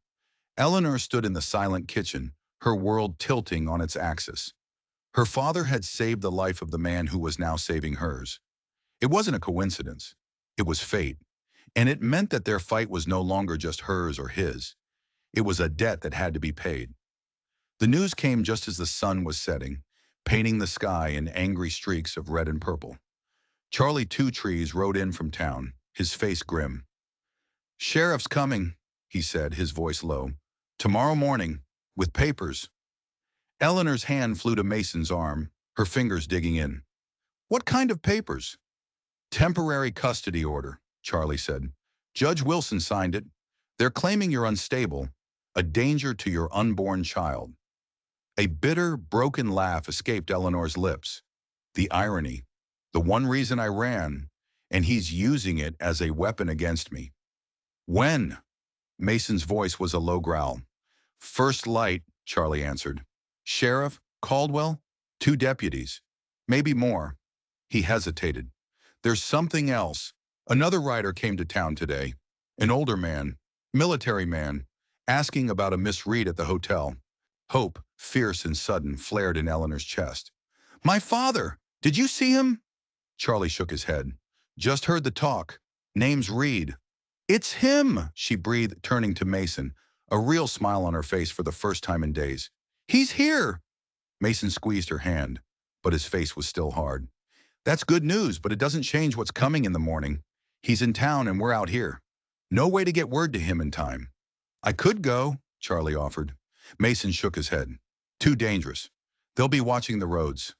Eleanor stood in the silent kitchen, her world tilting on its axis. Her father had saved the life of the man who was now saving hers. It wasn't a coincidence. It was fate. And it meant that their fight was no longer just hers or his. It was a debt that had to be paid. The news came just as the sun was setting, painting the sky in angry streaks of red and purple. Charlie Two Trees rode in from town, his face grim. Sheriff's coming, he said, his voice low. Tomorrow morning, with papers. Eleanor's hand flew to Mason's arm, her fingers digging in. What kind of papers? Temporary custody order, Charlie said. Judge Wilson signed it. They're claiming you're unstable, a danger to your unborn child. A bitter, broken laugh escaped Eleanor's lips. The irony. The one reason I ran, and he's using it as a weapon against me. When? Mason's voice was a low growl. First light, Charlie answered. Sheriff, Caldwell, 2 deputies. Maybe more. He hesitated. There's something else. Another rider came to town today. An older man, military man, asking about a Miss Reed at the hotel. Hope, fierce and sudden, flared in Eleanor's chest. My father! Did you see him? Charlie shook his head. Just heard the talk. Name's Reed. It's him, she breathed, turning to Mason, a real smile on her face for the first time in days. He's here! Mason squeezed her hand, but his face was still hard. That's good news, but it doesn't change what's coming in the morning. He's in town and we're out here. No way to get word to him in time. I could go, Charlie offered. Mason shook his head. Too dangerous. They'll be watching the roads.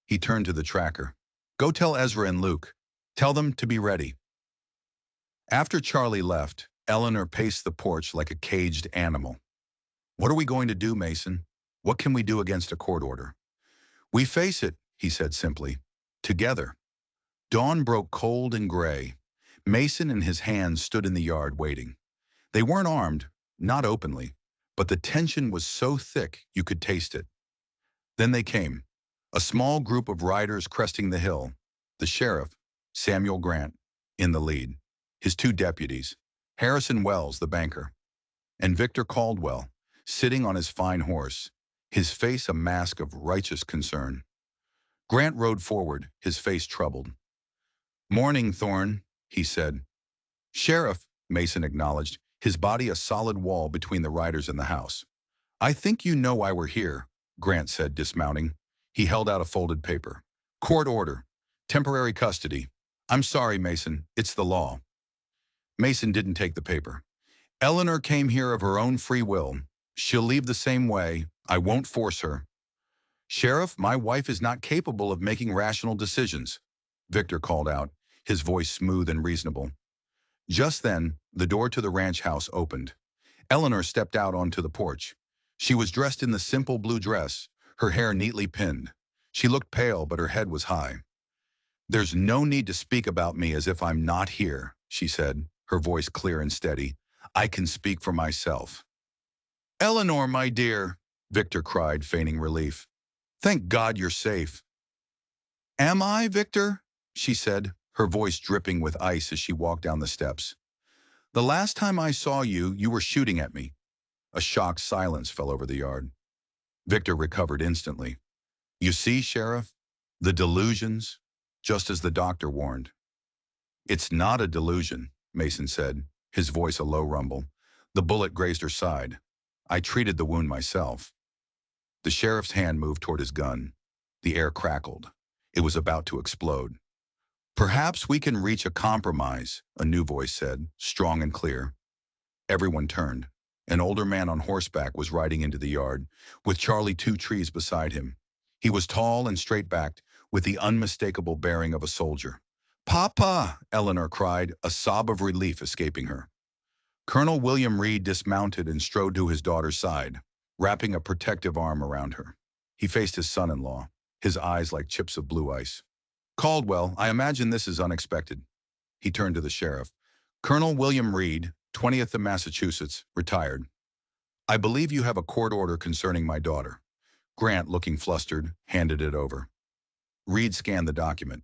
He turned to the tracker. Go tell Ezra and Luke. Tell them to be ready. After Charlie left, Eleanor paced the porch like a caged animal. What are we going to do, Mason? What can we do against a court order? We face it, he said simply. Together. Dawn broke cold and gray. Mason and his hands stood in the yard waiting. They weren't armed, not openly, but the tension was so thick you could taste it. Then they came, a small group of riders cresting the hill, the sheriff, Samuel Grant, in the lead, his 2 deputies, Harrison Wells, the banker, and Victor Caldwell, sitting on his fine horse, his face a mask of righteous concern. Grant rode forward, his face troubled. Morning, Thorne, he said. Sheriff, Mason acknowledged, his body a solid wall between the riders and the house. I think you know why we're here, Grant said, dismounting. He held out a folded paper. Court order. Temporary custody. I'm sorry, Mason. It's the law. Mason didn't take the paper. Eleanor came here of her own free will. She'll leave the same way. I won't force her. Sheriff, my wife is not capable of making rational decisions, Victor called out, his voice smooth and reasonable. Just then, the door to the ranch house opened. Eleanor stepped out onto the porch. She was dressed in the simple blue dress, her hair neatly pinned. She looked pale, but her head was high. There's no need to speak about me as if I'm not here, she said, her voice clear and steady. "I can speak for myself." "Eleanor, my dear," Victor cried, feigning relief. "Thank God you're safe." "Am I, Victor?" she said, her voice dripping with ice as she walked down the steps. "The last time I saw you, you were shooting at me." A shocked silence fell over the yard. Victor recovered instantly. "You see, Sheriff? The delusions, just as the doctor warned." "It's not a delusion," Mason said, his voice a low rumble. "The bullet grazed her side. I treated the wound myself." The sheriff's hand moved toward his gun. The air crackled. It was about to explode. "Perhaps we can reach a compromise," a new voice said, strong and clear. Everyone turned. An older man on horseback was riding into the yard, with Charlie 2 trees beside him. He was tall and straight-backed, with the unmistakable bearing of a soldier. "Papa!" Eleanor cried, a sob of relief escaping her. Colonel William Reed dismounted and strode to his daughter's side, wrapping a protective arm around her. He faced his son-in-law, his eyes like chips of blue ice. "Caldwell, I imagine this is unexpected." He turned to the sheriff. "Colonel William Reed, 20th of Massachusetts, retired. I believe you have a court order concerning my daughter." Grant, looking flustered, handed it over. Reed scanned the document.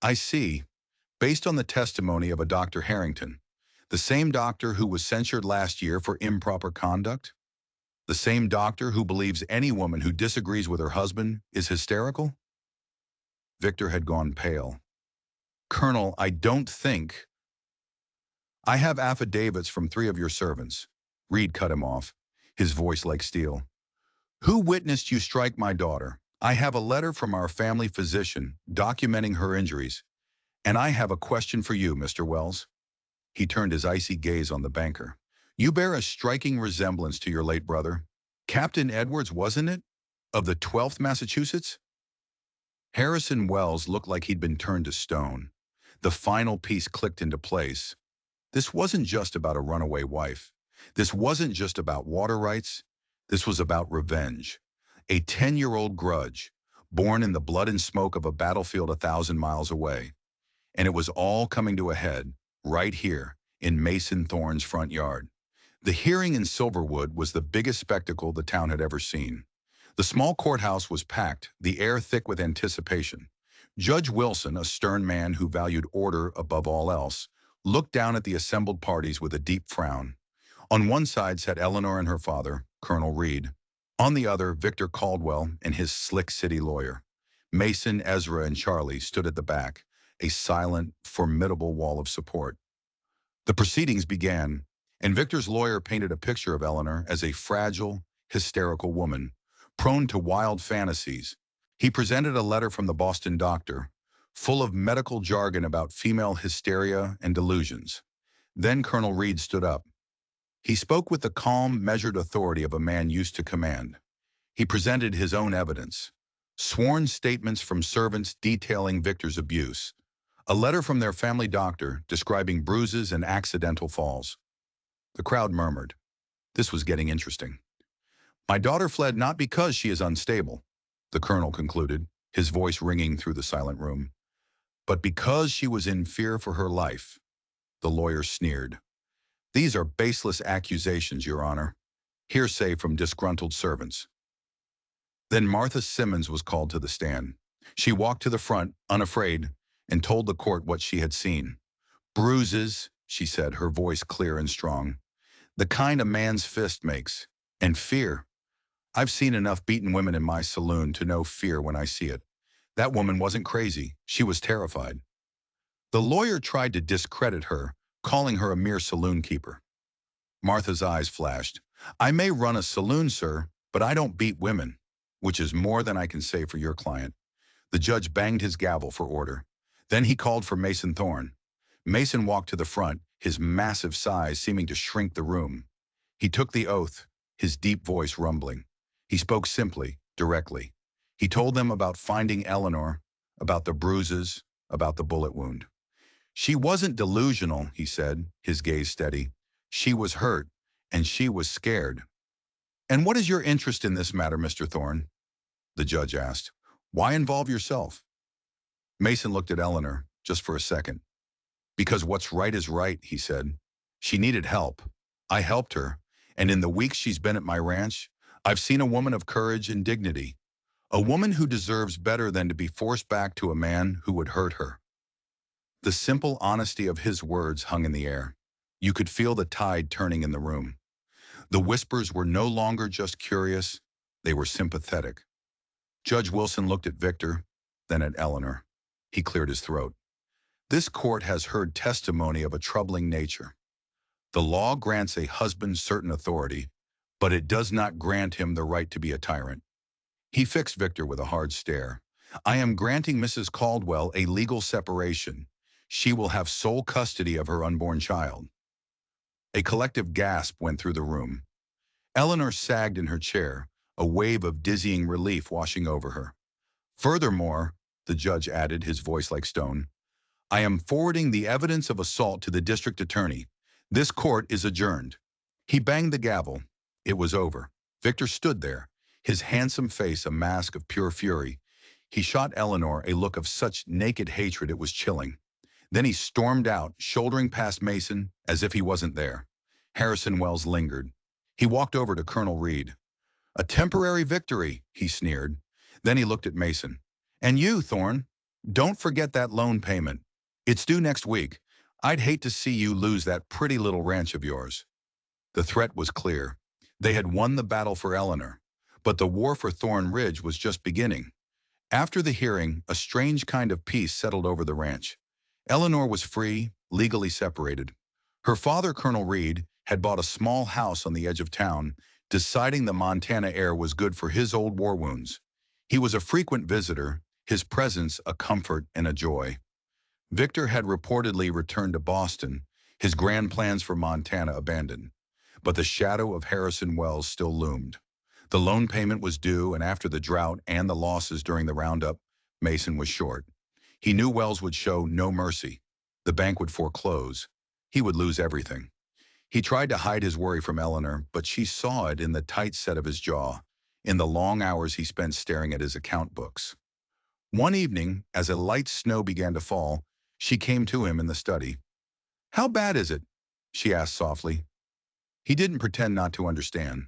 "I see. Based on the testimony of a Dr. Harrington, the same doctor who was censured last year for improper conduct? The same doctor who believes any woman who disagrees with her husband is hysterical?" Victor had gone pale. "Colonel, I don't think—" "I have affidavits from 3 of your servants." Reed cut him off, his voice like steel. "Who witnessed you strike my daughter? I have a letter from our family physician documenting her injuries. And I have a question for you, Mr. Wells." He turned his icy gaze on the banker. "You bear a striking resemblance to your late brother. Captain Edwards, wasn't it? Of the 12th Massachusetts?" Harrison Wells looked like he'd been turned to stone. The final piece clicked into place. This wasn't just about a runaway wife. This wasn't just about water rights. This was about revenge. A 10-year-old grudge, born in the blood and smoke of a battlefield 1,000 miles away. And it was all coming to a head, right here, in Mason Thorne's front yard. The hearing in Silverwood was the biggest spectacle the town had ever seen. The small courthouse was packed, the air thick with anticipation. Judge Wilson, a stern man who valued order above all else, looked down at the assembled parties with a deep frown. On one side sat Eleanor and her father, Colonel Reed. On the other, Victor Caldwell and his slick city lawyer. Mason, Ezra, and Charlie stood at the back, a silent, formidable wall of support. The proceedings began, and Victor's lawyer painted a picture of Eleanor as a fragile, hysterical woman, prone to wild fantasies. He presented a letter from the Boston doctor, full of medical jargon about female hysteria and delusions. Then Colonel Reed stood up. He spoke with the calm, measured authority of a man used to command. He presented his own evidence, sworn statements from servants detailing Victor's abuse, a letter from their family doctor describing bruises and accidental falls. The crowd murmured. This was getting interesting. "My daughter fled not because she is unstable," the colonel concluded, his voice ringing through the silent room, "but because she was in fear for her life." The lawyer sneered. "These are baseless accusations, Your Honor. Hearsay from disgruntled servants." Then Martha Simmons was called to the stand. She walked to the front, unafraid, and told the court what she had seen. "Bruises," she said, her voice clear and strong. "The kind a man's fist makes. And fear. I've seen enough beaten women in my saloon to know fear when I see it. That woman wasn't crazy. She was terrified." The lawyer tried to discredit her, calling her a mere saloon keeper. Martha's eyes flashed. "I may run a saloon, sir, but I don't beat women, which is more than I can say for your client." The judge banged his gavel for order. Then he called for Mason Thorne. Mason walked to the front, his massive size seeming to shrink the room. He took the oath, his deep voice rumbling. He spoke simply, directly. He told them about finding Eleanor, about the bruises, about the bullet wound. "She wasn't delusional," he said, his gaze steady. "She was hurt, and she was scared." "And what is your interest in this matter, Mr. Thorne?" the judge asked. "Why involve yourself?" Mason looked at Eleanor, just for a second. "Because what's right is right," he said. She needed help. I helped her, and in the weeks she's been at my ranch, I've seen a woman of courage and dignity, a woman who deserves better than to be forced back to a man who would hurt her. The simple honesty of his words hung in the air. You could feel the tide turning in the room. The whispers were no longer just curious, they were sympathetic. Judge Wilson looked at Victor, then at Eleanor. He cleared his throat. This court has heard testimony of a troubling nature. The law grants a husband certain authority, but it does not grant him the right to be a tyrant. He fixed Victor with a hard stare. I am granting Mrs. Caldwell a legal separation. She will have sole custody of her unborn child. A collective gasp went through the room. Eleanor sagged in her chair, a wave of dizzying relief washing over her. Furthermore, the judge added, his voice like stone, I am forwarding the evidence of assault to the district attorney. This court is adjourned. He banged the gavel. It was over. Victor stood there, his handsome face a mask of pure fury. He shot Eleanor a look of such naked hatred it was chilling. Then he stormed out, shouldering past Mason as if he wasn't there. Harrison Wells lingered. He walked over to Colonel Reed. A temporary victory, he sneered. Then he looked at Mason. And you, Thorne, don't forget that loan payment. It's due next week. I'd hate to see you lose that pretty little ranch of yours. The threat was clear. They had won the battle for Eleanor, but the war for Thorn Ridge was just beginning. After the hearing, a strange kind of peace settled over the ranch. Eleanor was free, legally separated. Her father, Colonel Reed, had bought a small house on the edge of town, deciding the Montana air was good for his old war wounds. He was a frequent visitor, his presence a comfort and a joy. Victor had reportedly returned to Boston, his grand plans for Montana abandoned. But the shadow of Harrison Wells still loomed. The loan payment was due, and after the drought and the losses during the roundup, Mason was short. He knew Wells would show no mercy. The bank would foreclose. He would lose everything. He tried to hide his worry from Eleanor, but she saw it in the tight set of his jaw, in the long hours he spent staring at his account books. One evening, as a light snow began to fall, she came to him in the study. How bad is it? She asked softly. He didn't pretend not to understand.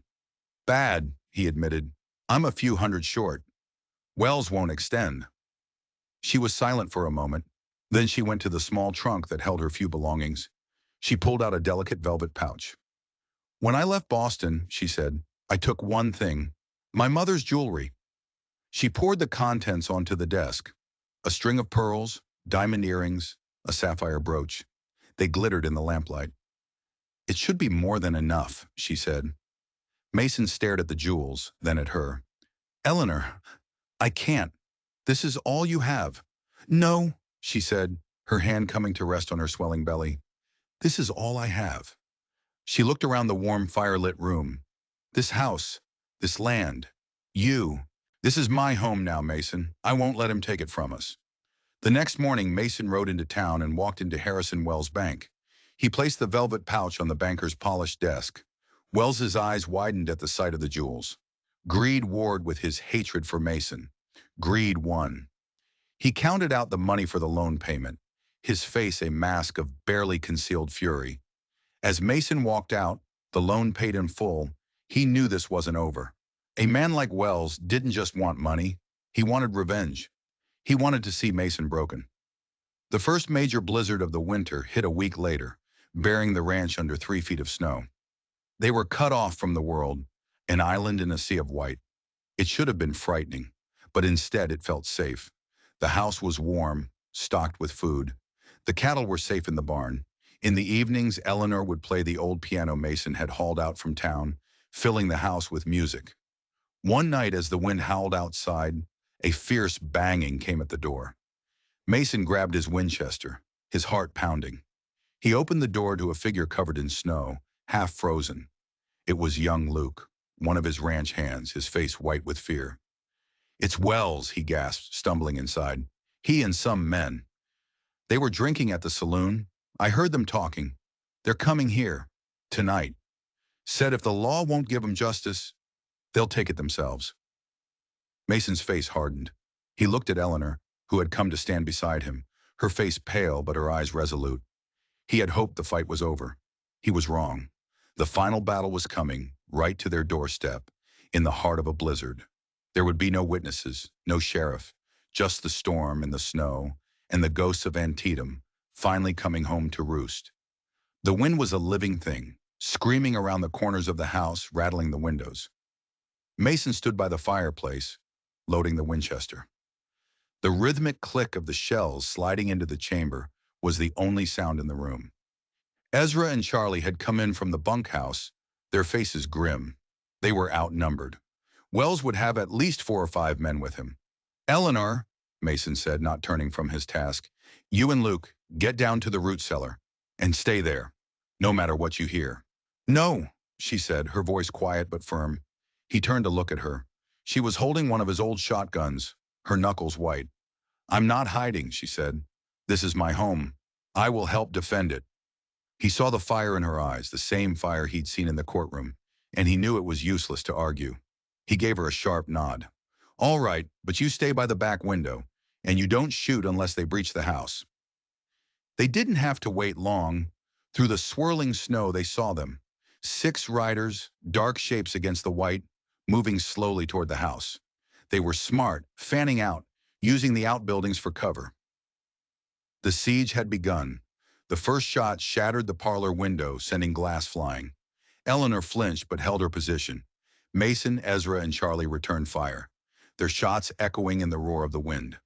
Bad, he admitted. I'm a few hundred short. Wells won't extend. She was silent for a moment. Then she went to the small trunk that held her few belongings. She pulled out a delicate velvet pouch. When I left Boston, she said, I took one thing, my mother's jewelry. She poured the contents onto the desk. A string of pearls, diamond earrings, a sapphire brooch. They glittered in the lamplight. It should be more than enough, she said. Mason stared at the jewels, then at her. Eleanor, I can't. This is all you have. No, she said, her hand coming to rest on her swelling belly. This is all I have. She looked around the warm fire-lit room. This house, this land, you. This is my home now, Mason. I won't let him take it from us. The next morning, Mason rode into town and walked into Harrison Wells' bank. He placed the velvet pouch on the banker's polished desk. Wells's eyes widened at the sight of the jewels. Greed warred with his hatred for Mason. Greed won. He counted out the money for the loan payment, his face a mask of barely concealed fury. As Mason walked out, the loan paid in full, he knew this wasn't over. A man like Wells didn't just want money, he wanted revenge. He wanted to see Mason broken. The first major blizzard of the winter hit a week later, burying the ranch under 3 feet of snow. They were cut off from the world, an island in a sea of white. It should have been frightening, but instead it felt safe. The house was warm, stocked with food. The cattle were safe in the barn. In the evenings, Eleanor would play the old piano Mason had hauled out from town, filling the house with music. One night, as the wind howled outside, a fierce banging came at the door. Mason grabbed his Winchester, his heart pounding. He opened the door to a figure covered in snow, half frozen. It was young Luke, one of his ranch hands, his face white with fear. It's Wells, he gasped, stumbling inside. He and some men. They were drinking at the saloon. I heard them talking. They're coming here, tonight. Said if the law won't give them justice, they'll take it themselves. Mason's face hardened. He looked at Eleanor, who had come to stand beside him, her face pale but her eyes resolute. He had hoped the fight was over. He was wrong. The final battle was coming, right to their doorstep, in the heart of a blizzard. There would be no witnesses, no sheriff, just the storm and the snow, and the ghosts of Antietam finally coming home to roost. The wind was a living thing, screaming around the corners of the house, rattling the windows. Mason stood by the fireplace, loading the Winchester. The rhythmic click of the shells sliding into the chamber was the only sound in the room. Ezra and Charlie had come in from the bunkhouse, their faces grim. They were outnumbered. Wells would have at least 4 or 5 men with him. "Eleanor," Mason said, not turning from his task, "you and Luke, get down to the root cellar and stay there, no matter what you hear." "No," she said, her voice quiet but firm. He turned to look at her. She was holding one of his old shotguns, her knuckles white. "I'm not hiding," she said. "This is my home. I will help defend it." He saw the fire in her eyes, the same fire he'd seen in the courtroom, and he knew it was useless to argue. He gave her a sharp nod. "All right, but you stay by the back window, and you don't shoot unless they breach the house." They didn't have to wait long. Through the swirling snow they saw them. 6 riders, dark shapes against the white, moving slowly toward the house. They were smart, fanning out, using the outbuildings for cover. The siege had begun. The first shot shattered the parlor window, sending glass flying. Eleanor flinched but held her position. Mason, Ezra, and Charlie returned fire, their shots echoing in the roar of the wind.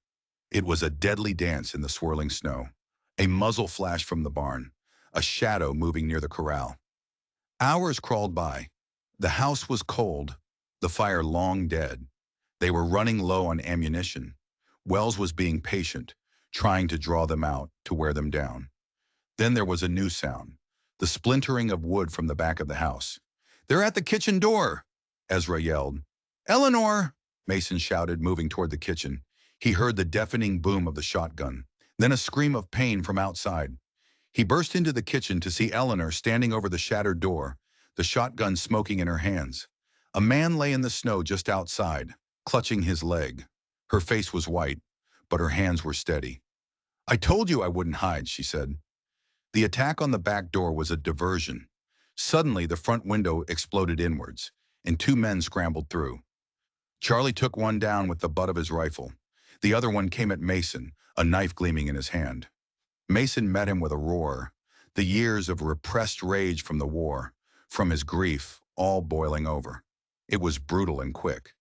It was a deadly dance in the swirling snow. A muzzle flashed from the barn, a shadow moving near the corral. Hours crawled by. The house was cold, the fire long dead. They were running low on ammunition. Wells was being patient, trying to draw them out, to wear them down. Then there was a new sound, the splintering of wood from the back of the house. "They're at the kitchen door," Ezra yelled. "Eleanor!" Mason shouted, moving toward the kitchen. He heard the deafening boom of the shotgun, then a scream of pain from outside. He burst into the kitchen to see Eleanor standing over the shattered door, the shotgun smoking in her hands. A man lay in the snow just outside, clutching his leg. Her face was white, but her hands were steady. "I told you I wouldn't hide," she said. The attack on the back door was a diversion. Suddenly, the front window exploded inwards, and 2 men scrambled through. Charlie took one down with the butt of his rifle. The other one came at Mason, a knife gleaming in his hand. Mason met him with a roar, the years of repressed rage from the war, from his grief, all boiling over. It was brutal and quick.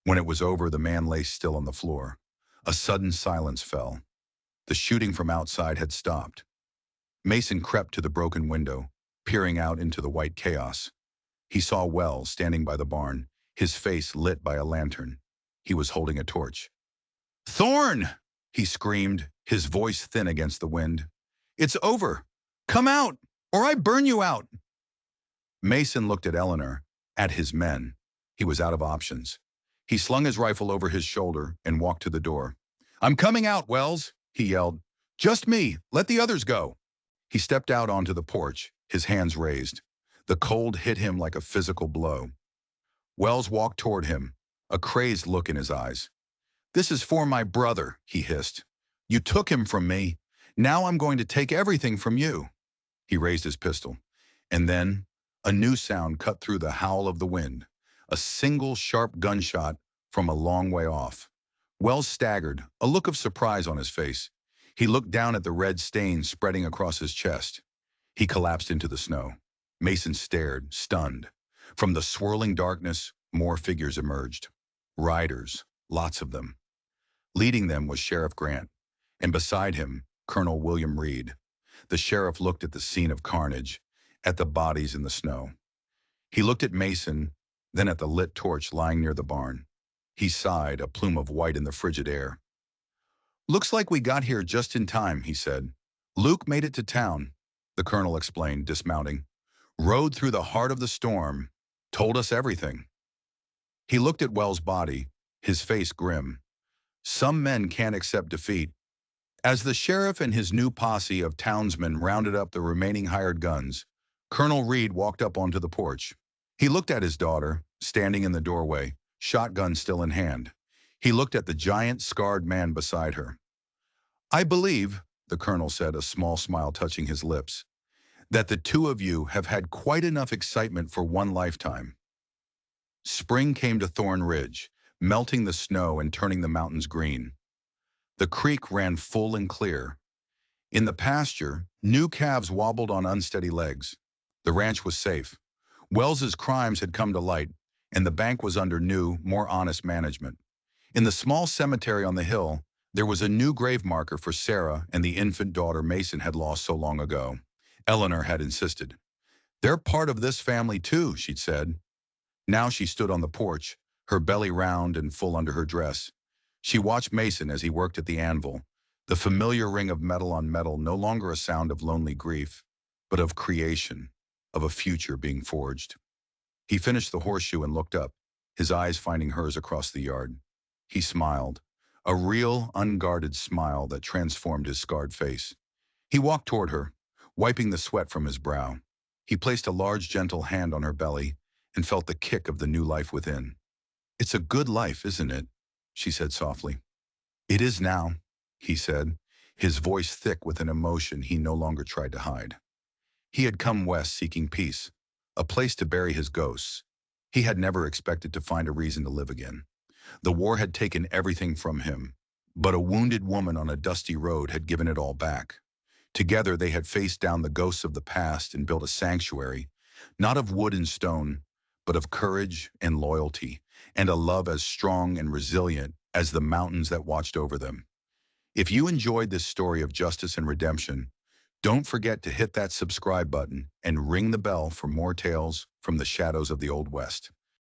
When it was over, the man lay still on the floor. A sudden silence fell. The shooting from outside had stopped. Mason crept to the broken window, peering out into the white chaos. He saw Wells standing by the barn, his face lit by a lantern. He was holding a torch. "Thorne!" he screamed, his voice thin against the wind. "It's over! Come out, or I burn you out!" Mason looked at Eleanor, at his men. He was out of options. He slung his rifle over his shoulder and walked to the door. "I'm coming out, Wells," he yelled. "Just me. Let the others go." He stepped out onto the porch, his hands raised. The cold hit him like a physical blow. Wells walked toward him, a crazed look in his eyes. "This is for my brother," he hissed. "You took him from me. Now I'm going to take everything from you." He raised his pistol. And then a new sound cut through the howl of the wind, a single sharp gunshot from a long way off. Wells staggered, a look of surprise on his face. He looked down at the red stains spreading across his chest. He collapsed into the snow. Mason stared, stunned. From the swirling darkness, more figures emerged. Riders, lots of them. Leading them was Sheriff Grant, and beside him, Colonel William Reed. The sheriff looked at the scene of carnage, at the bodies in the snow. He looked at Mason, then at the lit torch lying near the barn. He sighed, a plume of white in the frigid air. "Looks like we got here just in time," he said. "Luke made it to town," the colonel explained, dismounting. "Rode through the heart of the storm, told us everything." He looked at Wells' body, his face grim. Some men can't accept defeat. As the sheriff and his new posse of townsmen rounded up the remaining hired guns, Colonel Reed walked up onto the porch. He looked at his daughter, standing in the doorway, shotgun still in hand. He looked at the giant, scarred man beside her. "I believe," the colonel said, a small smile touching his lips, that the two of you have had quite enough excitement for one lifetime. Spring came to Thorn Ridge, melting the snow and turning the mountains green. The creek ran full and clear. In the pasture, new calves wobbled on unsteady legs. The ranch was safe. Wells's crimes had come to light, and the bank was under new, more honest management. In the small cemetery on the hill, there was a new grave marker for Sarah and the infant daughter Mason had lost so long ago. Eleanor had insisted. "They're part of this family too," she'd said. Now she stood on the porch, her belly round and full under her dress. She watched Mason as he worked at the anvil, the familiar ring of metal on metal no longer a sound of lonely grief, but of creation, of a future being forged. He finished the horseshoe and looked up, his eyes finding hers across the yard. He smiled, a real, unguarded smile that transformed his scarred face. He walked toward her, wiping the sweat from his brow. He placed a large, gentle hand on her belly and felt the kick of the new life within. "It's a good life, isn't it?" she said softly. "It is now," he said, his voice thick with an emotion he no longer tried to hide. He had come west seeking peace, a place to bury his ghosts. He had never expected to find a reason to live again. The war had taken everything from him, but a wounded woman on a dusty road had given it all back. Together they had faced down the ghosts of the past and built a sanctuary, not of wood and stone, but of courage and loyalty, and a love as strong and resilient as the mountains that watched over them. If you enjoyed this story of justice and redemption, don't forget to hit that subscribe button and ring the bell for more tales from the shadows of the Old West.